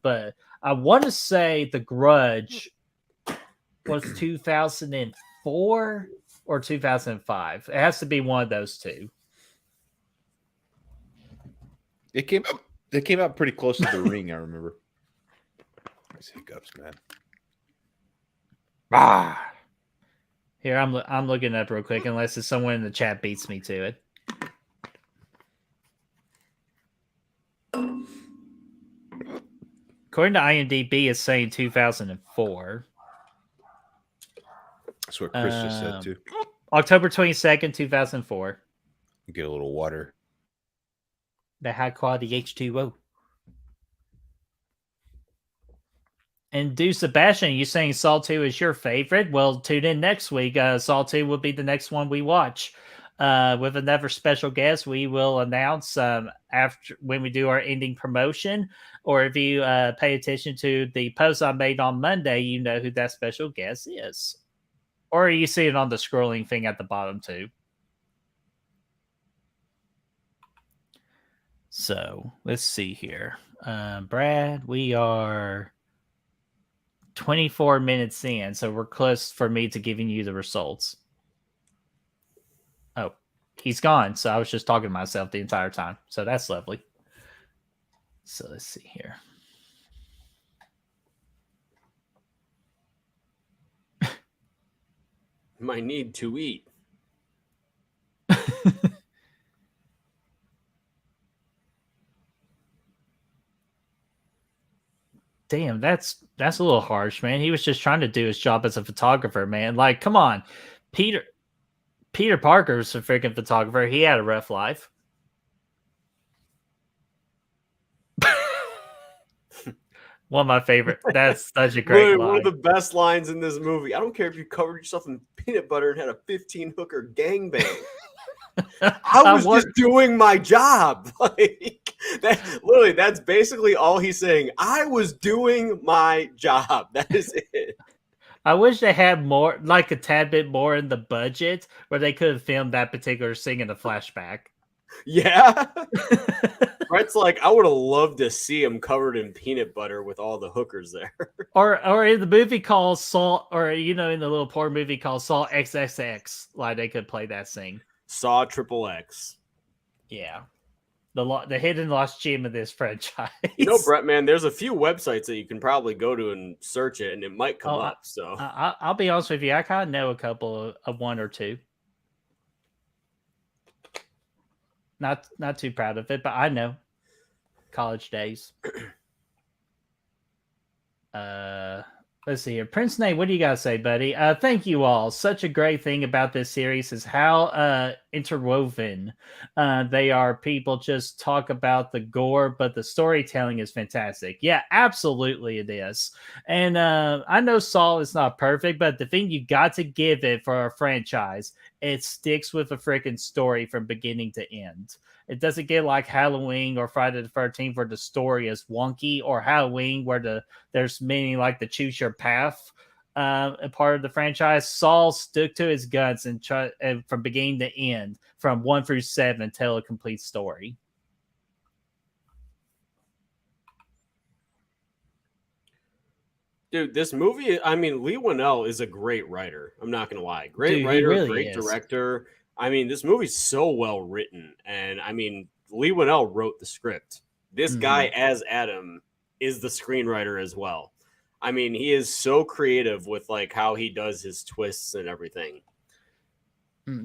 But I want to say The Grudge was 2004 or 2005. It has to be one of those two. It came out pretty close to The Ring, I remember. These hiccups, man. Ah. Here, I'm looking up real quick, unless it's someone in the chat beats me to it. According to IMDb, it's saying 2004. That's what Chris just said too. October 22nd, 2004. Get a little water. The high quality H2O. And Do Sebastian, you saying Saw 2 is your favorite? Well, tune in next week. Saw 2 will be the next one we watch. With another special guest, we will announce after when we do our ending promotion. Or if you pay attention to the post I made on Monday, you know who that special guest is. Or you see it on the scrolling thing at the bottom too. So let's see here. Brad, we are 24 minutes in, so we're close for me to giving you the results. Oh, he's gone. So I was just talking to myself the entire time. So that's lovely. So let's see here. My need to eat. Damn, that's a little harsh, man. He was just trying to do his job as a photographer, man. Like, come on. Peter Parker's a freaking photographer. He had a rough life. One of my favorite. That's such a great Really, line. one of the best lines in this movie. I don't care if you covered yourself in peanut butter and had a 15-hooker gangbang. I was just doing my job. Like that, literally, that's basically all he's saying. I was doing my job. That is it. I wish they had more, like a tad bit more in the budget where they could have filmed that particular scene in a flashback. Yeah. Brett's like, I would have loved to see him covered in peanut butter with all the hookers there. Or in the movie called Saw, or in the little porn movie called Saw XXX, like they could play that scene. Saw XXX. Yeah. The hidden lost gem of this franchise. You know, Brett, man, there's a few websites that you can probably go to and search it, and it might come up. So I'll be honest with you, I kind of know a couple of one or two. Not too proud of it, but I know. College days. Let's see here. Prince Nate, what do you got to say, buddy? Thank you all. Such a great thing about this series is how interwoven they are. People just talk about the gore, but the storytelling is fantastic. Yeah, absolutely it is. And I know Saul is not perfect, but the thing you got to give it for a franchise, it sticks with a freaking story from beginning to end. It doesn't get like Halloween or Friday the 13th where the story is wonky, or Halloween where there's many like the choose your path a part of the franchise. Saul stuck to his guns and tried from beginning to end, from 1 through 7, tell a complete story. Dude, this movie, I mean, Lee Winnell is a great writer. I'm not going to lie. Great writer, really great is. director. I mean, this movie's so well written. And I mean, Lee Winnell wrote the script. This guy as Adam is the screenwriter as well. I mean, he is so creative with like how he does his twists and everything.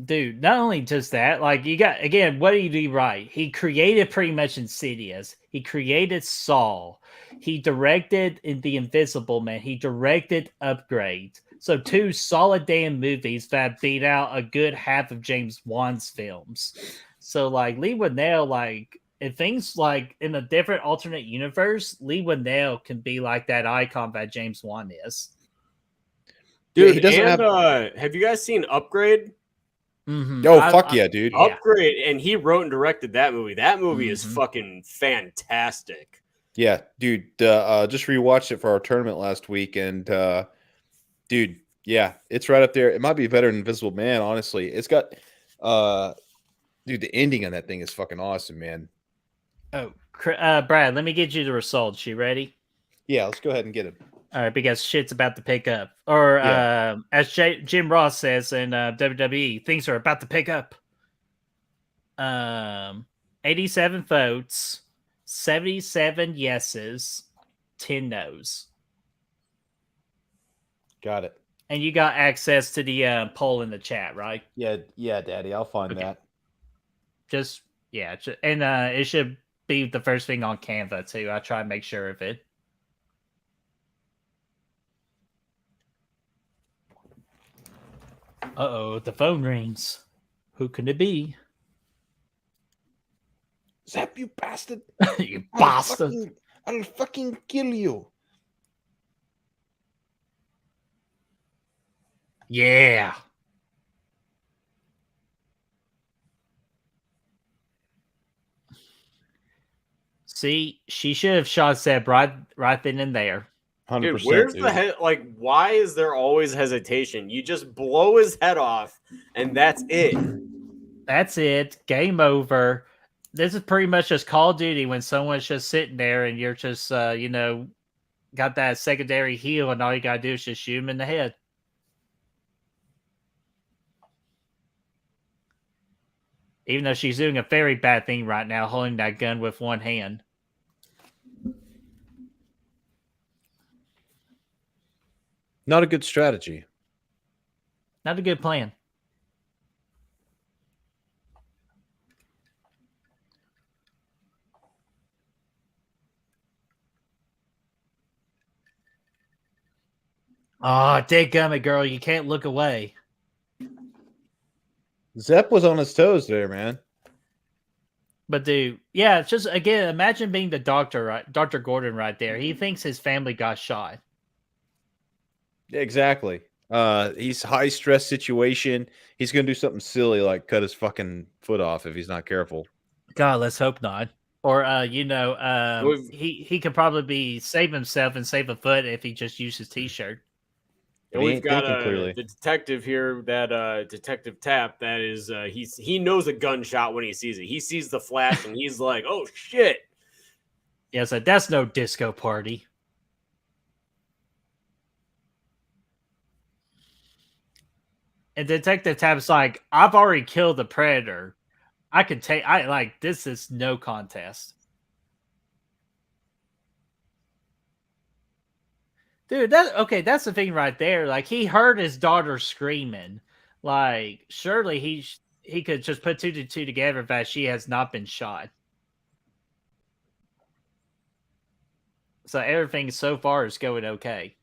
Dude, not only just that, like you got, again, what did he do right? He created pretty much Insidious. He created Saul. He directed in The Invisible Man. He directed Upgrade. So 2 solid damn movies that beat out a good half of James Wan's films. So like Lee Winnell, like if things like in a different alternate universe, Lee Winnell can be like that icon that James Wan is. Dude, Yeah, he doesn't have you guys seen Upgrade? Mm-hmm. Oh, fuck yeah, dude. Upgrade, and he wrote and directed that movie. That movie is fucking fantastic. Yeah, dude. Just rewatched it for our tournament last week, and dude, yeah, it's right up there. It might be better than Invisible Man, honestly. It's got, dude, the ending on that thing is fucking awesome, man. Oh, Brad, let me get you the results. You ready? Yeah, let's go ahead and get him. All right, because shit's about to pick up. Or as Jim Ross says in WWE, things are about to pick up. 87 votes, 77 yeses, 10 no's. Got it. And you got access to the poll in the chat, right? Yeah, Daddy. I'll find Okay. that. And it should be the first thing on Canva too. I try to make sure of it. Uh-oh, the phone rings. Who can it be? Zap, you bastard! You bastard! I'll fucking kill you. Yeah. See, she should have shot Zeb right then and there. 100%. Dude, where's the head? Like, why is there always hesitation? You just blow his head off, and that's it. That's it. Game over. This is pretty much just Call of Duty when someone's just sitting there and you're just, got that secondary heal, and all you gotta do is just shoot him in the head. Even though she's doing a very bad thing right now, holding that gun with one hand. Not a good strategy. Not a good plan. Oh, dadgummit, girl. You can't look away. Zep was on his toes there, man. But dude, yeah, it's just, again, imagine being the doctor, right? Dr. Gordon right there. He thinks his family got shot. Exactly. He's high stress situation. He's gonna do something silly like cut his fucking foot off if he's not careful. God, let's hope not. Or he could probably save himself and save a foot if he just used his t-shirt. But And he we've ain't got thinking clearly. the detective here, that Detective Tap. That is, he knows a gunshot when he sees it. He sees the flash and he's like, "Oh shit!" Yeah, so that's no disco party. And Detective Tap's like, I've already killed the predator. This is no contest. Dude, that's the thing right there. Like, he heard his daughter screaming. Like, surely he could just put two to two together that she has not been shot. So everything so far is going okay.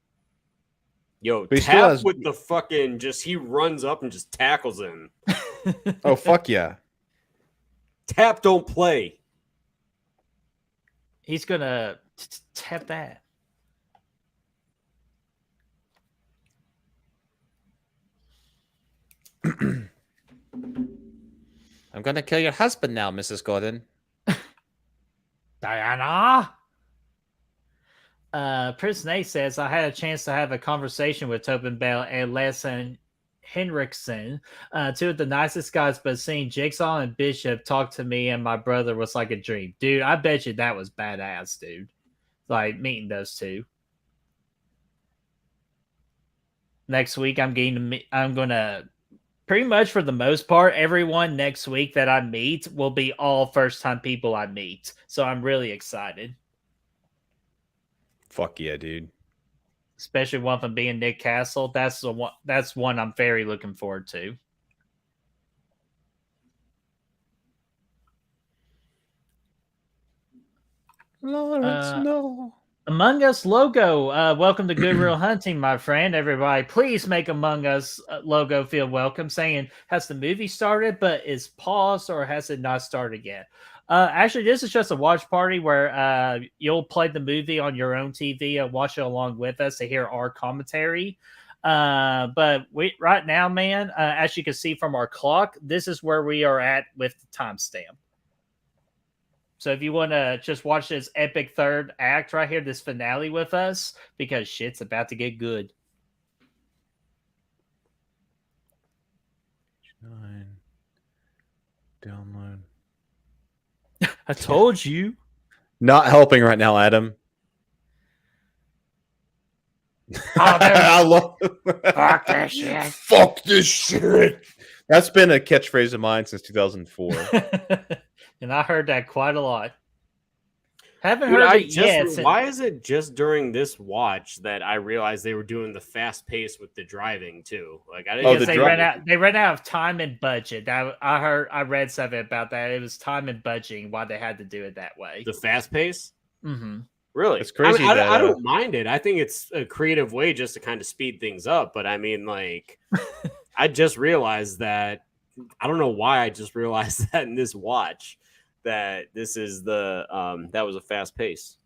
Yo, But he still Tap has- with the fucking he runs up and just tackles him. Oh, fuck yeah. Tap don't play. He's gonna tap that. I'm gonna kill your husband now, Mrs. Gordon. Diana. Prince Nate says, I had a chance to have a conversation with Tobin Bell and Lassen Henriksen, two of the nicest guys, but seeing Jigsaw and Bishop talk to me and my brother was like a dream. Dude, I bet you that was badass, dude. Like, meeting those two. Next week, I'm gonna pretty much, for the most part, everyone next week that I meet will be all first-time people I meet. So I'm really excited. Fuck yeah, dude. Especially one from being Nick Castle. That's one I'm very looking forward to. Lawrence, no. Among Us logo. Welcome to Good Real Hunting, my friend. Everybody, please make Among Us logo feel welcome. Saying, has the movie started, but is paused, or has it not started yet? Actually, this is just a watch party where you'll play the movie on your own TV and watch it along with us to hear our commentary. But right now, man, as you can see from our clock, this is where we are at with the timestamp. So if you want to just watch this epic third act right here, this finale with us, because shit's about to get good. 9. Download. I told you. Not helping right now, Adam. I love Fuck this shit. Fuck this shit. That's been a catchphrase of mine since 2004. And I heard that quite a lot. Haven't Dude, heard I it yet. just why is it just during this watch that I realized they were doing the fast pace with the driving too? Like I didn't Oh, Because the they dri- ran out. They ran out of time and budget. I read something about that. It was time and budgeting why they had to do it that way. the fast pace. Mm-hmm. Really, It's crazy I that, don't mind it. I think it's a creative way just to kind of speed things up. But I mean, like, I just realized that. I don't know why I just realized that in this watch that this is the that was a fast pace.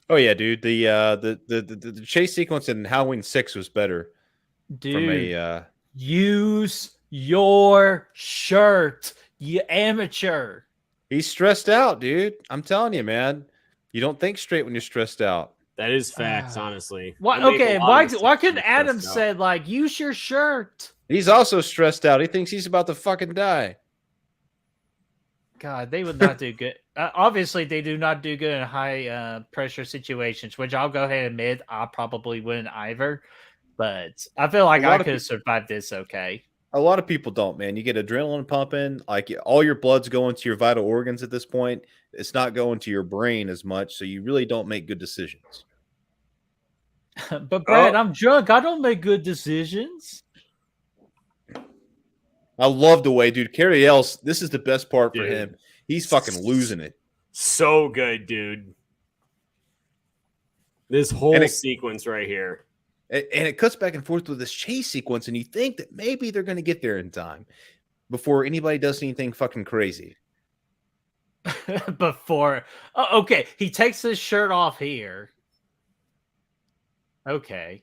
Oh yeah, dude. The chase sequence in Halloween 6 was better. Dude, use your shirt, you amateur. He's stressed out, dude. I'm telling you, man. You don't think straight when you're stressed out. That is facts, honestly. Why? I make a Okay, lot why? of mistakes Why when couldn't I'm stressed Adam out. said like use your shirt? He's also stressed out. He thinks he's about to fucking die. God, they would not do good. Obviously, they do not do good in high pressure situations, which I'll go ahead and admit I probably wouldn't either. But I feel like A lot I of could have survived this okay. A lot of people don't, man. You get adrenaline pumping, like all your blood's going to your vital organs at this point. It's not going to your brain as much, so you really don't make good decisions. But Brad, Oh. I'm drunk. I don't make good decisions. I love the way, dude. Carrie Ells, this is the best part for Dude. him. He's fucking losing it. So good, dude. This whole And it- sequence right here. And it cuts back and forth with this chase sequence, and you think that maybe they're going to get there in time before anybody does anything fucking crazy. Before, oh, okay, he takes his shirt off here. Okay,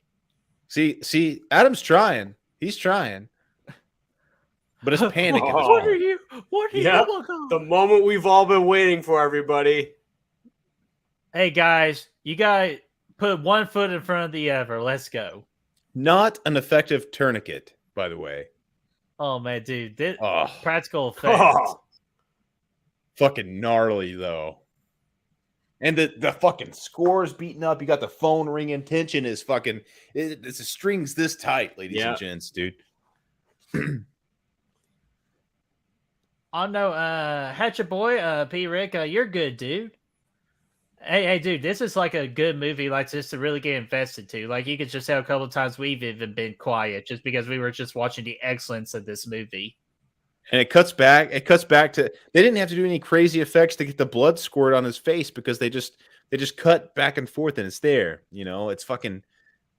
See, Adam's trying. He's trying. But it's panic. at this Oh. What are point. you? What are Yeah, you? Oh my God. The moment we've all been waiting for, everybody. Hey guys, you guys put one foot in front of the other. Let's go. Not an effective tourniquet, by the way. Oh man, dude, this Oh, practical effects. Oh. fucking gnarly though. And the fucking score is beaten up. You got the phone ringing. Tension is fucking. It's the strings this tight, ladies Yeah. and gents, dude. Oh no, Hatchet Boy, P. Rick, you're good, dude. Hey, dude, this is like a good movie, like just to really get invested to. Like you could just tell a couple of times we've even been quiet just because we were just watching the excellence of this movie. And it cuts back. It cuts back to they didn't have to do any crazy effects to get the blood squirt on his face because they just cut back and forth and it's there. You know, it's fucking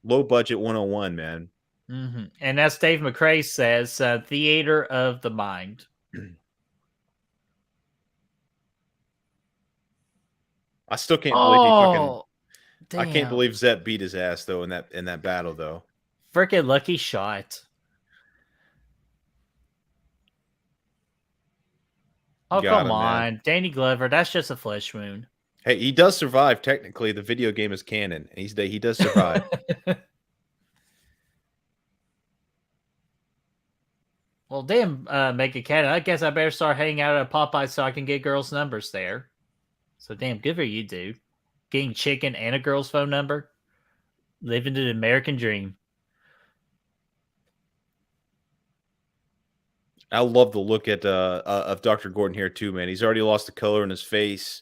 low budget 101, man. Mm-hmm. And as Dave McCrae says, theater of the mind. I still can't believe he fucking. Oh, I can't damn. believe Zep beat his ass though in that battle though. Freaking lucky shot. Oh, Got come him, man. on. Danny Glover, that's just a flesh wound. Hey, he does survive technically. The video game is canon. He does survive. Well, damn, Mega Cat, I guess I better start hanging out at Popeye so I can get girls' numbers there. So, damn, good for you, dude. Getting chicken and a girl's phone number. Living the American dream. I love the look at of Dr. Gordon here too, man. He's already lost the color in his face.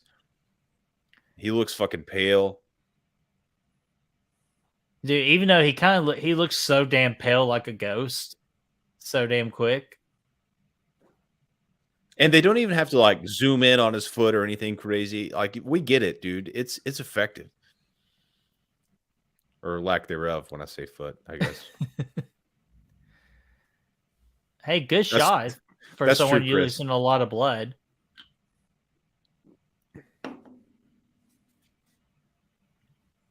He looks fucking pale. Dude, even though he looks so damn pale like a ghost. So damn quick. And they don't even have to like zoom in on his foot or anything crazy. Like we get it, dude. It's effective. Or lack thereof when I say foot, I guess. Hey, good That's- shot for that's someone true, Chris. losing a lot of blood.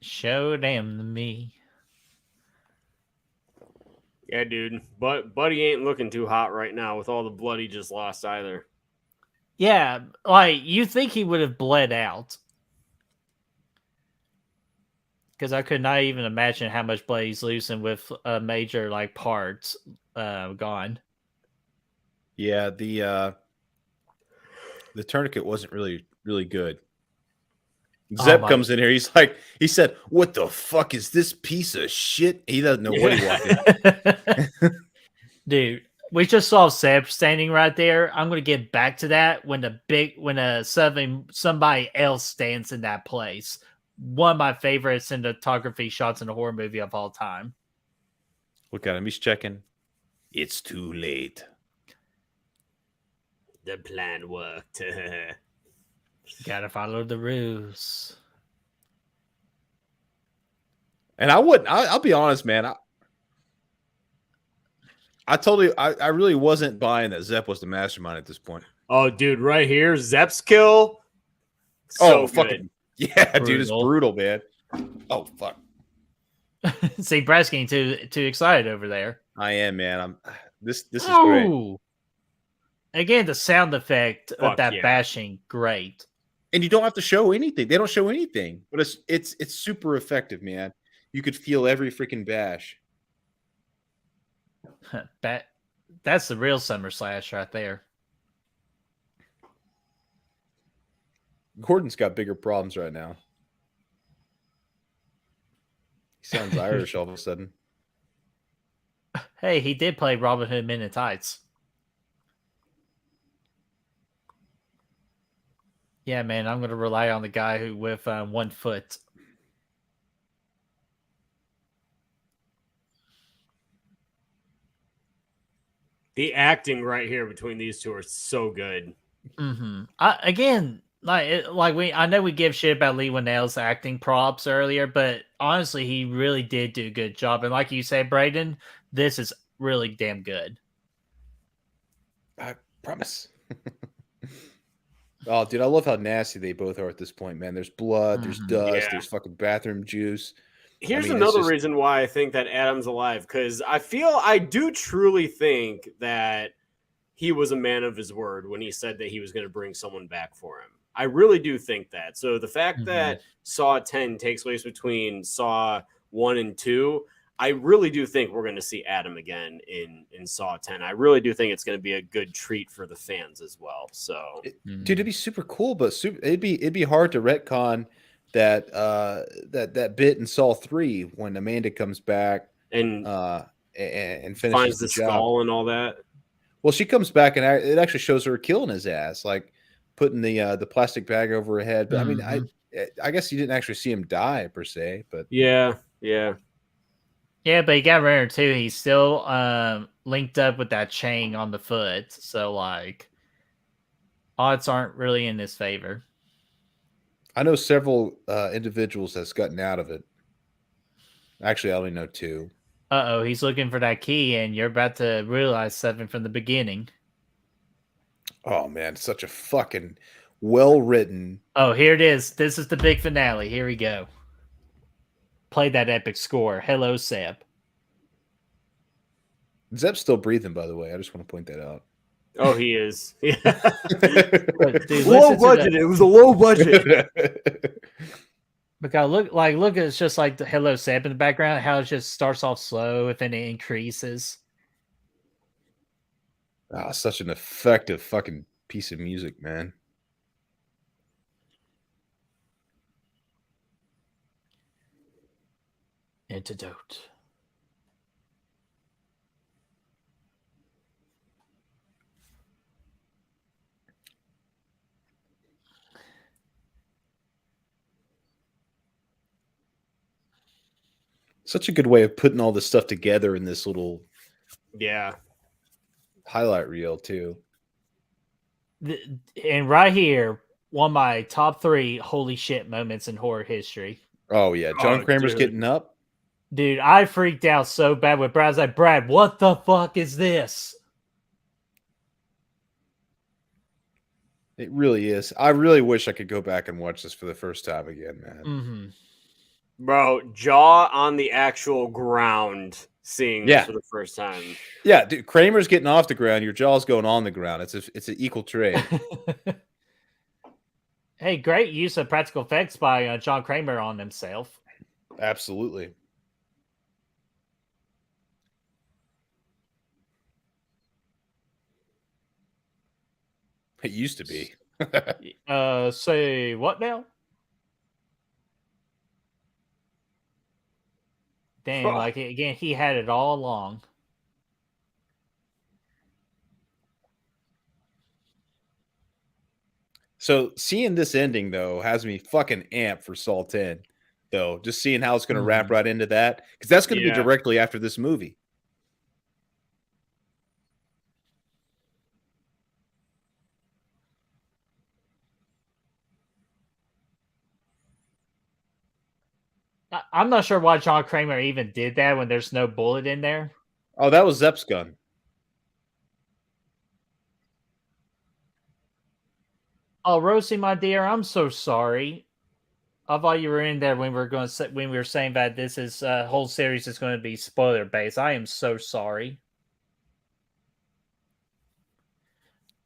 Show them to me. Yeah, dude. But Buddy ain't looking too hot right now with all the blood he just lost either. Yeah, like you think he would have bled out. Because I could not even imagine how much blood he's losing with major like parts gone. Yeah, the tourniquet wasn't really good. Zep my- comes in here. He said, "What the fuck is this piece of shit?" He doesn't know what he walked in. Dude, We just saw Seb standing right there. I'm gonna get back to that when somebody else stands in that place. One of my favorite cinematography shots in a horror movie of all time. Look at him. He's checking. It's too late. The plan worked. Gotta follow the rules. And I'll be honest, man. I really wasn't buying that Zepp was the mastermind at this point. Oh, dude, right here, Zepp's kill. So fucking good. yeah, dude, it's brutal, man. Oh fuck. See, Brad's getting too excited over there. I am, man. This is great. Ooh. Again, the sound effect of Fuck that yeah. bashing, great. And you don't have to show anything. They don't show anything, but it's super effective, man. You could feel every freaking bash. That's the real summer slash right there. Gordon's got bigger problems right now. He sounds Irish all of a sudden. Hey, he did play Robin Hood Men in Tights. Yeah, man, I'm going to rely on the guy who with 1 foot. The acting right here between these two are so good. Mm-hmm. Again, I know we give shit about Lee Winnell's acting props earlier, but honestly, he really did do a good job. And like you said, Braden, this is really damn good. I promise. Oh, dude, I love how nasty they both are at this point, man. There's blood, there's dust, Yeah. there's fucking bathroom juice. Here's it's another just- reason why I think that Adam's alive, because I do truly think that he was a man of his word when he said that he was going to bring someone back for him. I really do think that. So the fact that Saw 10 takes place between Saw 1 and 2, I really do think we're going to see Adam again in Saw 10. I really do think it's going to be a good treat for the fans as well. So, dude, it'd be super cool, but it'd be hard to retcon that that bit in Saw 3 when Amanda comes back and finishes finds the job. skull and all that. Well, she comes back and it actually shows her killing his ass, like putting the plastic bag over her head. But I mean, I guess you didn't actually see him die per se, but Yeah. Yeah, but you got to remember too, he's still linked up with that chain on the foot. So like odds aren't really in his favor. I know several individuals that's gotten out of it. Actually, I only know 2. Uh-oh, he's looking for that key, and you're about to realize 7 from the beginning. Oh man, such a fucking well-written. Oh, here it is. This is the big finale. Here we go. Play that epic score. Hello, Seb. Zepp's still breathing, by the way. I just want to point that out. Oh, he is. Yeah. Dude, Low budget. It was a low budget. Because look, it's just like the Hello Seb in the background, how it just starts off slow and then it increases. Ah, such an effective fucking piece of music, man. Antidote. Such a good way of putting all this stuff together in this little highlight reel too. And right here, one of my top 3 holy shit moments in horror history. Oh yeah, John Kramer's getting up. Dude, I freaked out so bad with Brad. I was like, Brad, what the fuck is this? It really is. I really wish I could go back and watch this for the first time again, man. Mm-hmm. Bro, jaw on the actual ground seeing this for the first time. Yeah, dude, Kramer's getting off the ground. Your jaw's going on the ground. It's an equal trade. Hey, great use of practical effects by John Kramer on himself. Absolutely. It used to be. Say what now? Dang, like again, he had it all along. So seeing this ending though has me fucking amped for Saul 10. Though, just seeing how it's going to wrap right into that, because that's going to be directly after this movie. I'm not sure why John Kramer even did that when there's no bullet in there. Oh, that was Zepp's gun. Oh, Rosie, my dear, I'm so sorry. I thought you were in there when we were saying that this is whole series is going to be spoiler based. I am so sorry.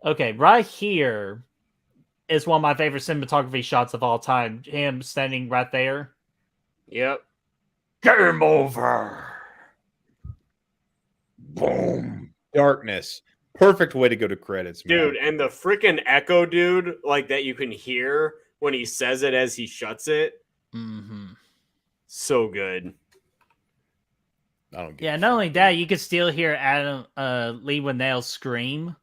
Okay, right here is one of my favorite cinematography shots of all time. Him standing right there. Yep. Game over. Boom. Darkness. Perfect way to go to credits, man. Dude, and the freaking echo, dude, like that you can hear when he says it as he shuts it. Mm-hmm. So good. Yeah, not only that, you could still hear Adam Lee Winnell scream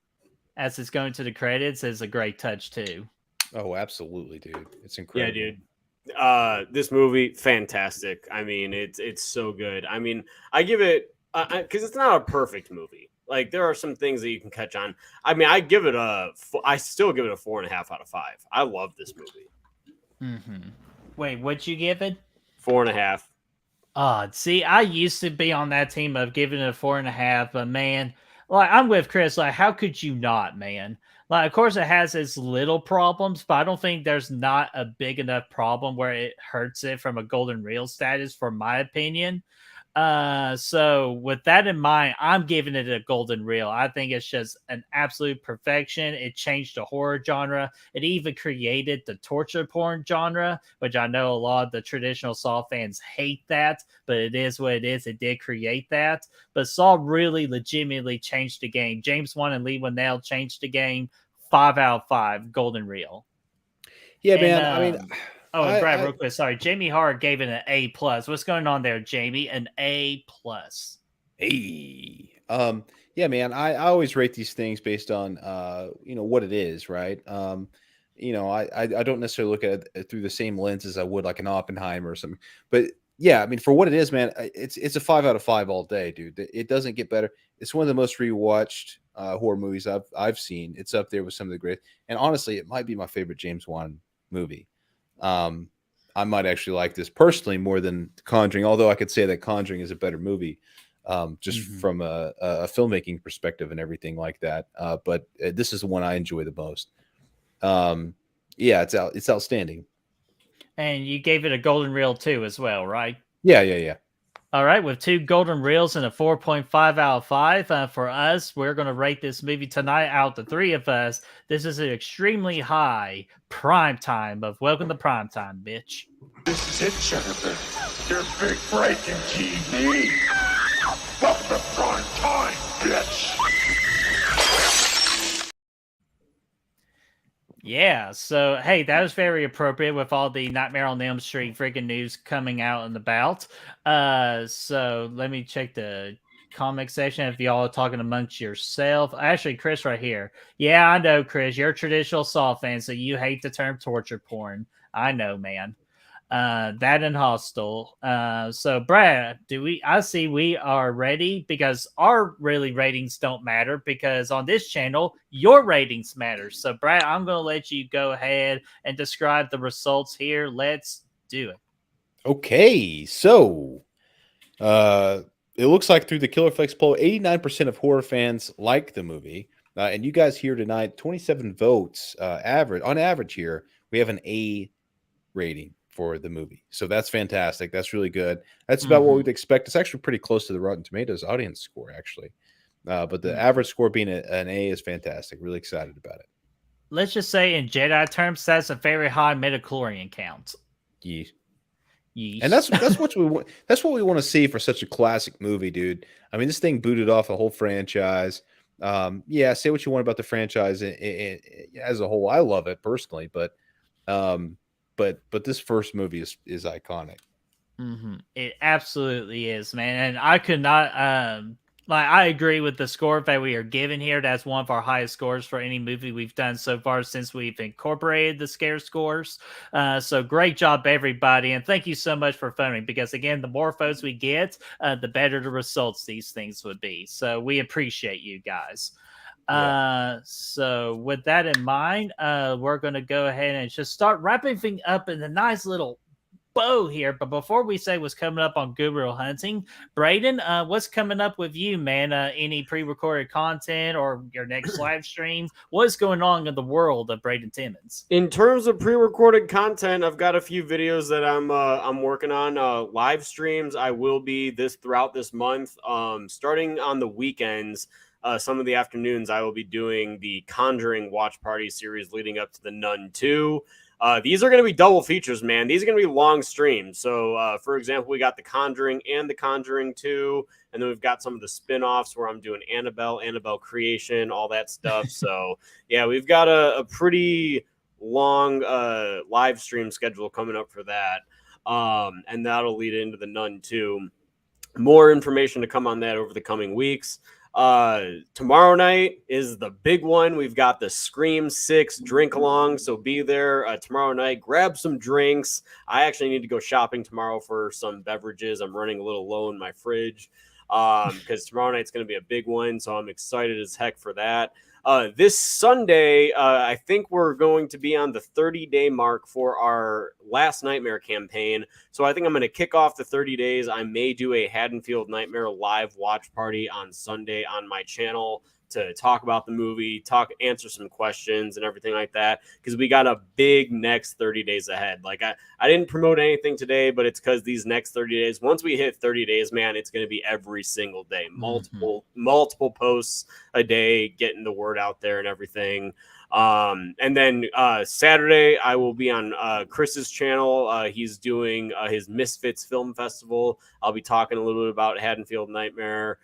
as it's going to the credits. Is a great touch too. Oh, absolutely, dude. It's incredible. Yeah, dude. This movie, fantastic. I mean, it's so good. I mean, I give it because it's not a perfect movie. Like there are some things that you can catch on. I mean, I still give it a 4.5 out of 5. I love this movie. Mm-hmm. Wait, what'd you give it? 4.5. See, I used to be on that team of giving it a 4.5, but man, like I'm with Chris. Like, how could you not, man? Like, of course, it has its little problems, but I don't think there's not a big enough problem where it hurts it from a golden reel status, for my opinion. So with that in mind, I'm giving it a golden reel. I think it's just an absolute perfection. It changed the horror genre. It even created the torture porn genre, which I know a lot of the traditional Saw fans hate that, but it is what it is. It did create that. But Saw really legitimately changed the game. James Wan and Lee Winnell changed the game. 5 out of 5, golden reel. Yeah, man. I mean, and Brad, real quick, sorry. Jamie Hart gave it an A+. What's going on there, Jamie? An A+. Hey. Yeah, man. I always rate these things based on what it is, right? I don't necessarily look at it through the same lens as I would like an Oppenheimer or something. But yeah, I mean, for what it is, man, it's a 5 out of 5 all day, dude. It doesn't get better. It's one of the most rewatched horror movies I've seen. It's up there with some of the great. And honestly, it might be my favorite James Wan movie. I might actually like this personally more than Conjuring, although I could say that Conjuring is a better movie, just from a filmmaking perspective and everything like that. But this is the one I enjoy the most. Yeah, it's outstanding. And you gave it a golden reel too, as well, right? Yeah. All right, with 2 golden reels and a 4.5 out of 5 for us, we're going to rate this movie tonight out the 3 of us. This is an extremely high prime time of Welcome to Prime Time, bitch. This is it, Jennifer. Your big break in TV. Welcome to prime time, bitch. Yeah, so hey, that was very appropriate with all the Nightmare on Elm Street freaking news coming out and about. So let me check the comic section if y'all are talking amongst yourself. Actually, Chris right here. Yeah, I know, Chris. You're a traditional Saw fan, so you hate the term torture porn. I know, man. That and Hostel. So Brad, I see we are ready because our really ratings don't matter because on this channel your ratings matter. So Brad, I'm gonna let you go ahead and describe the results here. Let's do it. Okay, so it looks like through the Killer Flex poll, 89% of horror fans like the movie. And you guys here tonight, 27 votes on average here, we have an A rating for the movie. So that's fantastic. That's really good. That's about what we'd expect. It's actually pretty close to the Rotten Tomatoes audience score, actually. But the average score being an A is fantastic. Really excited about it. Let's just say in Jedi terms, that's a very high midichlorian count. Yeesh. Yeesh. And that's what we want. That's what we want to see for such a classic movie, dude. I mean, this thing booted off a whole franchise. Yeah, say what you want about the franchise as a whole. I love it personally, but this first movie is iconic. It absolutely is, man. And I could not Like, I agree with the score that we are given here. That's one of our highest scores for any movie we've done so far since we've incorporated the scare scores. So great job, everybody. And thank you so much for phoning, because again, the more votes we get, the better the results these things would be. So we appreciate you guys. So with that in mind, we're going to go ahead and just start wrapping things up in a nice little bow here. But before we say what's coming up on Good Real Hunting, Braden, what's coming up with you, man? Any pre-recorded content or your next live stream? What's going on in the world of Braden Timmons? In terms of pre-recorded content, I've got a few videos that I'm working on. Live streams, I will be throughout this month. Starting on the weekends, some of the afternoons, I will be doing the Conjuring watch party series leading up to the Nun 2. These are going to be double features, man. These are going to be long streams. So, for example, we got The Conjuring and The Conjuring 2, and then we've got some of the spin-offs where I'm doing Annabelle Creation, all that stuff. So, yeah, we've got a pretty long live stream schedule coming up for that, and that'll lead into the Nun 2. More information to come on that over the coming weeks. Tomorrow night is the big one. We've got the Scream 6 drink along, so be there tomorrow night. Grab some drinks. I actually need to go shopping tomorrow for some beverages. I'm running a little low in my fridge because tomorrow night's going to be a big one, so I'm excited as heck for that. This Sunday, I think we're going to be on the 30-day mark for our Last Nightmare campaign. So I think I'm going to kick off the 30 days. I may do a Haddonfield Nightmare live watch party on Sunday on my channel to talk about the movie, answer some questions and everything like that, because we got a big next 30 days ahead. Like I didn't promote anything today, but it's because these next 30 days, once we hit 30 days, man, it's going to be every single day, multiple posts a day, getting the word out there and everything. And then Saturday, I will be on Chris's channel. He's doing his Misfits Film Festival. I'll be talking a little bit about Haddonfield Nightmare,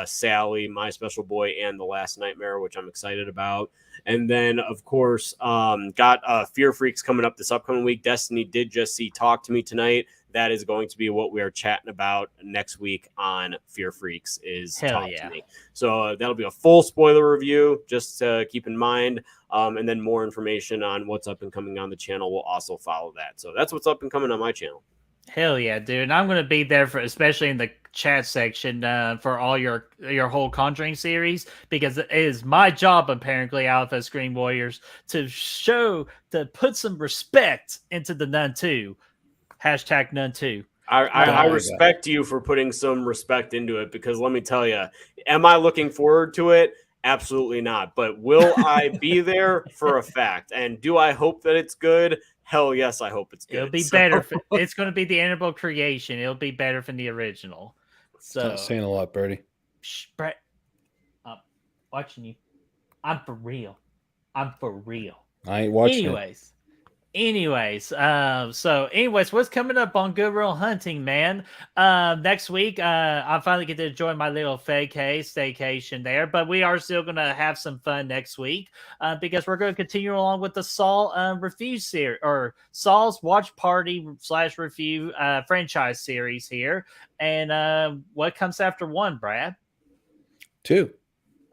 Sally, My Special Boy, and The Last Nightmare, which I'm excited about. And then, of course, got Fear Freaks coming up this upcoming week. Destiny did just see Talk to Me tonight. That is going to be what we are chatting about next week on Fear Freaks is Talk to Me. So that'll be a full spoiler review, just to keep in mind. And then more information on what's up and coming on the channel will also follow that. So that's what's up and coming on my channel. Hell yeah, dude. And I'm going to be there for, especially in the chat section, for all your whole Conjuring series, because it is my job, apparently, Alpha Screen Warriors, to put some respect into the Nun 2. Hashtag Nun 2. I respect you for putting some respect into it, because let me tell you, am I looking forward to it? Absolutely not. But will I be there? For a fact. And do I hope that it's good? Hell yes, I hope it's good. It'll be better. It's going to be the Annabelle creation. It'll be better than the original. So not saying a lot, Birdie. Shh, Brett. I'm watching you. I'm for real. I ain't watching. Anyways, what's coming up on Good Real Hunting, man? Next week, I finally get to enjoy my little staycation there, but we are still going to have some fun next week, because we're going to continue along with the Saw review series, or Saw's Watch Party / review franchise series here. And what comes after 1, Brad? 2.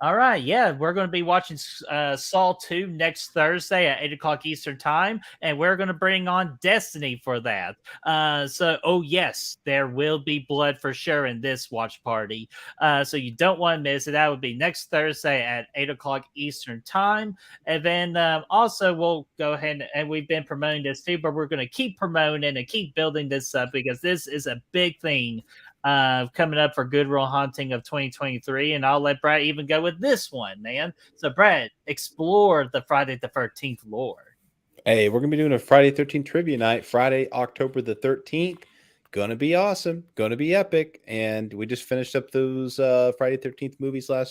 All right, yeah, we're going to be watching Saw 2 next Thursday at 8 o'clock Eastern Time, and we're going to bring on Destiny for that. Oh yes, there will be blood for sure in this watch party, so you don't want to miss it. That would be next Thursday at 8 o'clock Eastern Time. And then also we'll go ahead, and we've been promoting this too, but we're going to keep promoting and keep building this up, because this is a big thing coming up for Good Real Hunting of 2023, and I'll let Brad even go with this one, man. So, Brad, explore the Friday the 13th lore. Hey, we're gonna be doing a Friday 13th trivia night, Friday, October the 13th. Gonna be awesome, gonna be epic, and we just finished up those Friday 13th movies a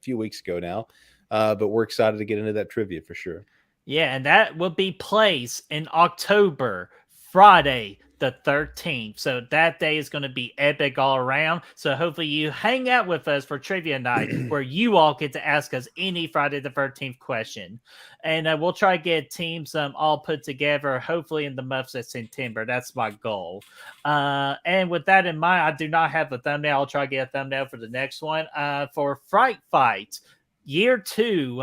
few weeks ago now, but we're excited to get into that trivia for sure. Yeah, and that will be placed in October, Friday the 13th. So that day is going to be epic all around. So hopefully you hang out with us for trivia night where you all get to ask us any Friday the 13th question. And we'll try to get teams all put together, hopefully in the month of September. That's my goal. And with that in mind, I do not have a thumbnail. I'll try to get a thumbnail for the next one. For Fright Fight, Year 2,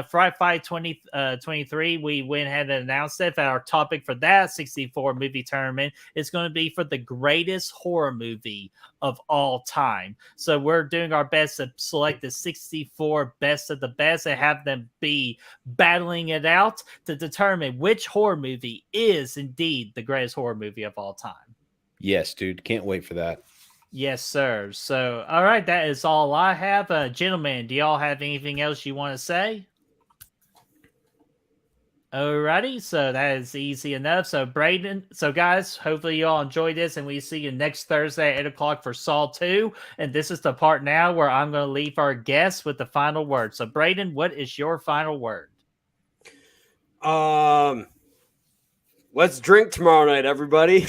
Fright Fight 2023, we went ahead and announced it. Our topic for that 64 movie tournament is going to be for the greatest horror movie of all time. So we're doing our best to select the 64 best of the best and have them be battling it out to determine which horror movie is indeed the greatest horror movie of all time. Yes, dude. Can't wait for that. Yes, sir. So, all right, that is all I have. Gentlemen, do y'all have anything else you want to say? Alrighty, so that is easy enough. So, Braden, guys, hopefully you all enjoyed this, and we see you next Thursday at 8 o'clock for Saw 2. And this is the part now where I'm going to leave our guests with the final word. So, Braden, what is your final word? Let's drink tomorrow night, everybody.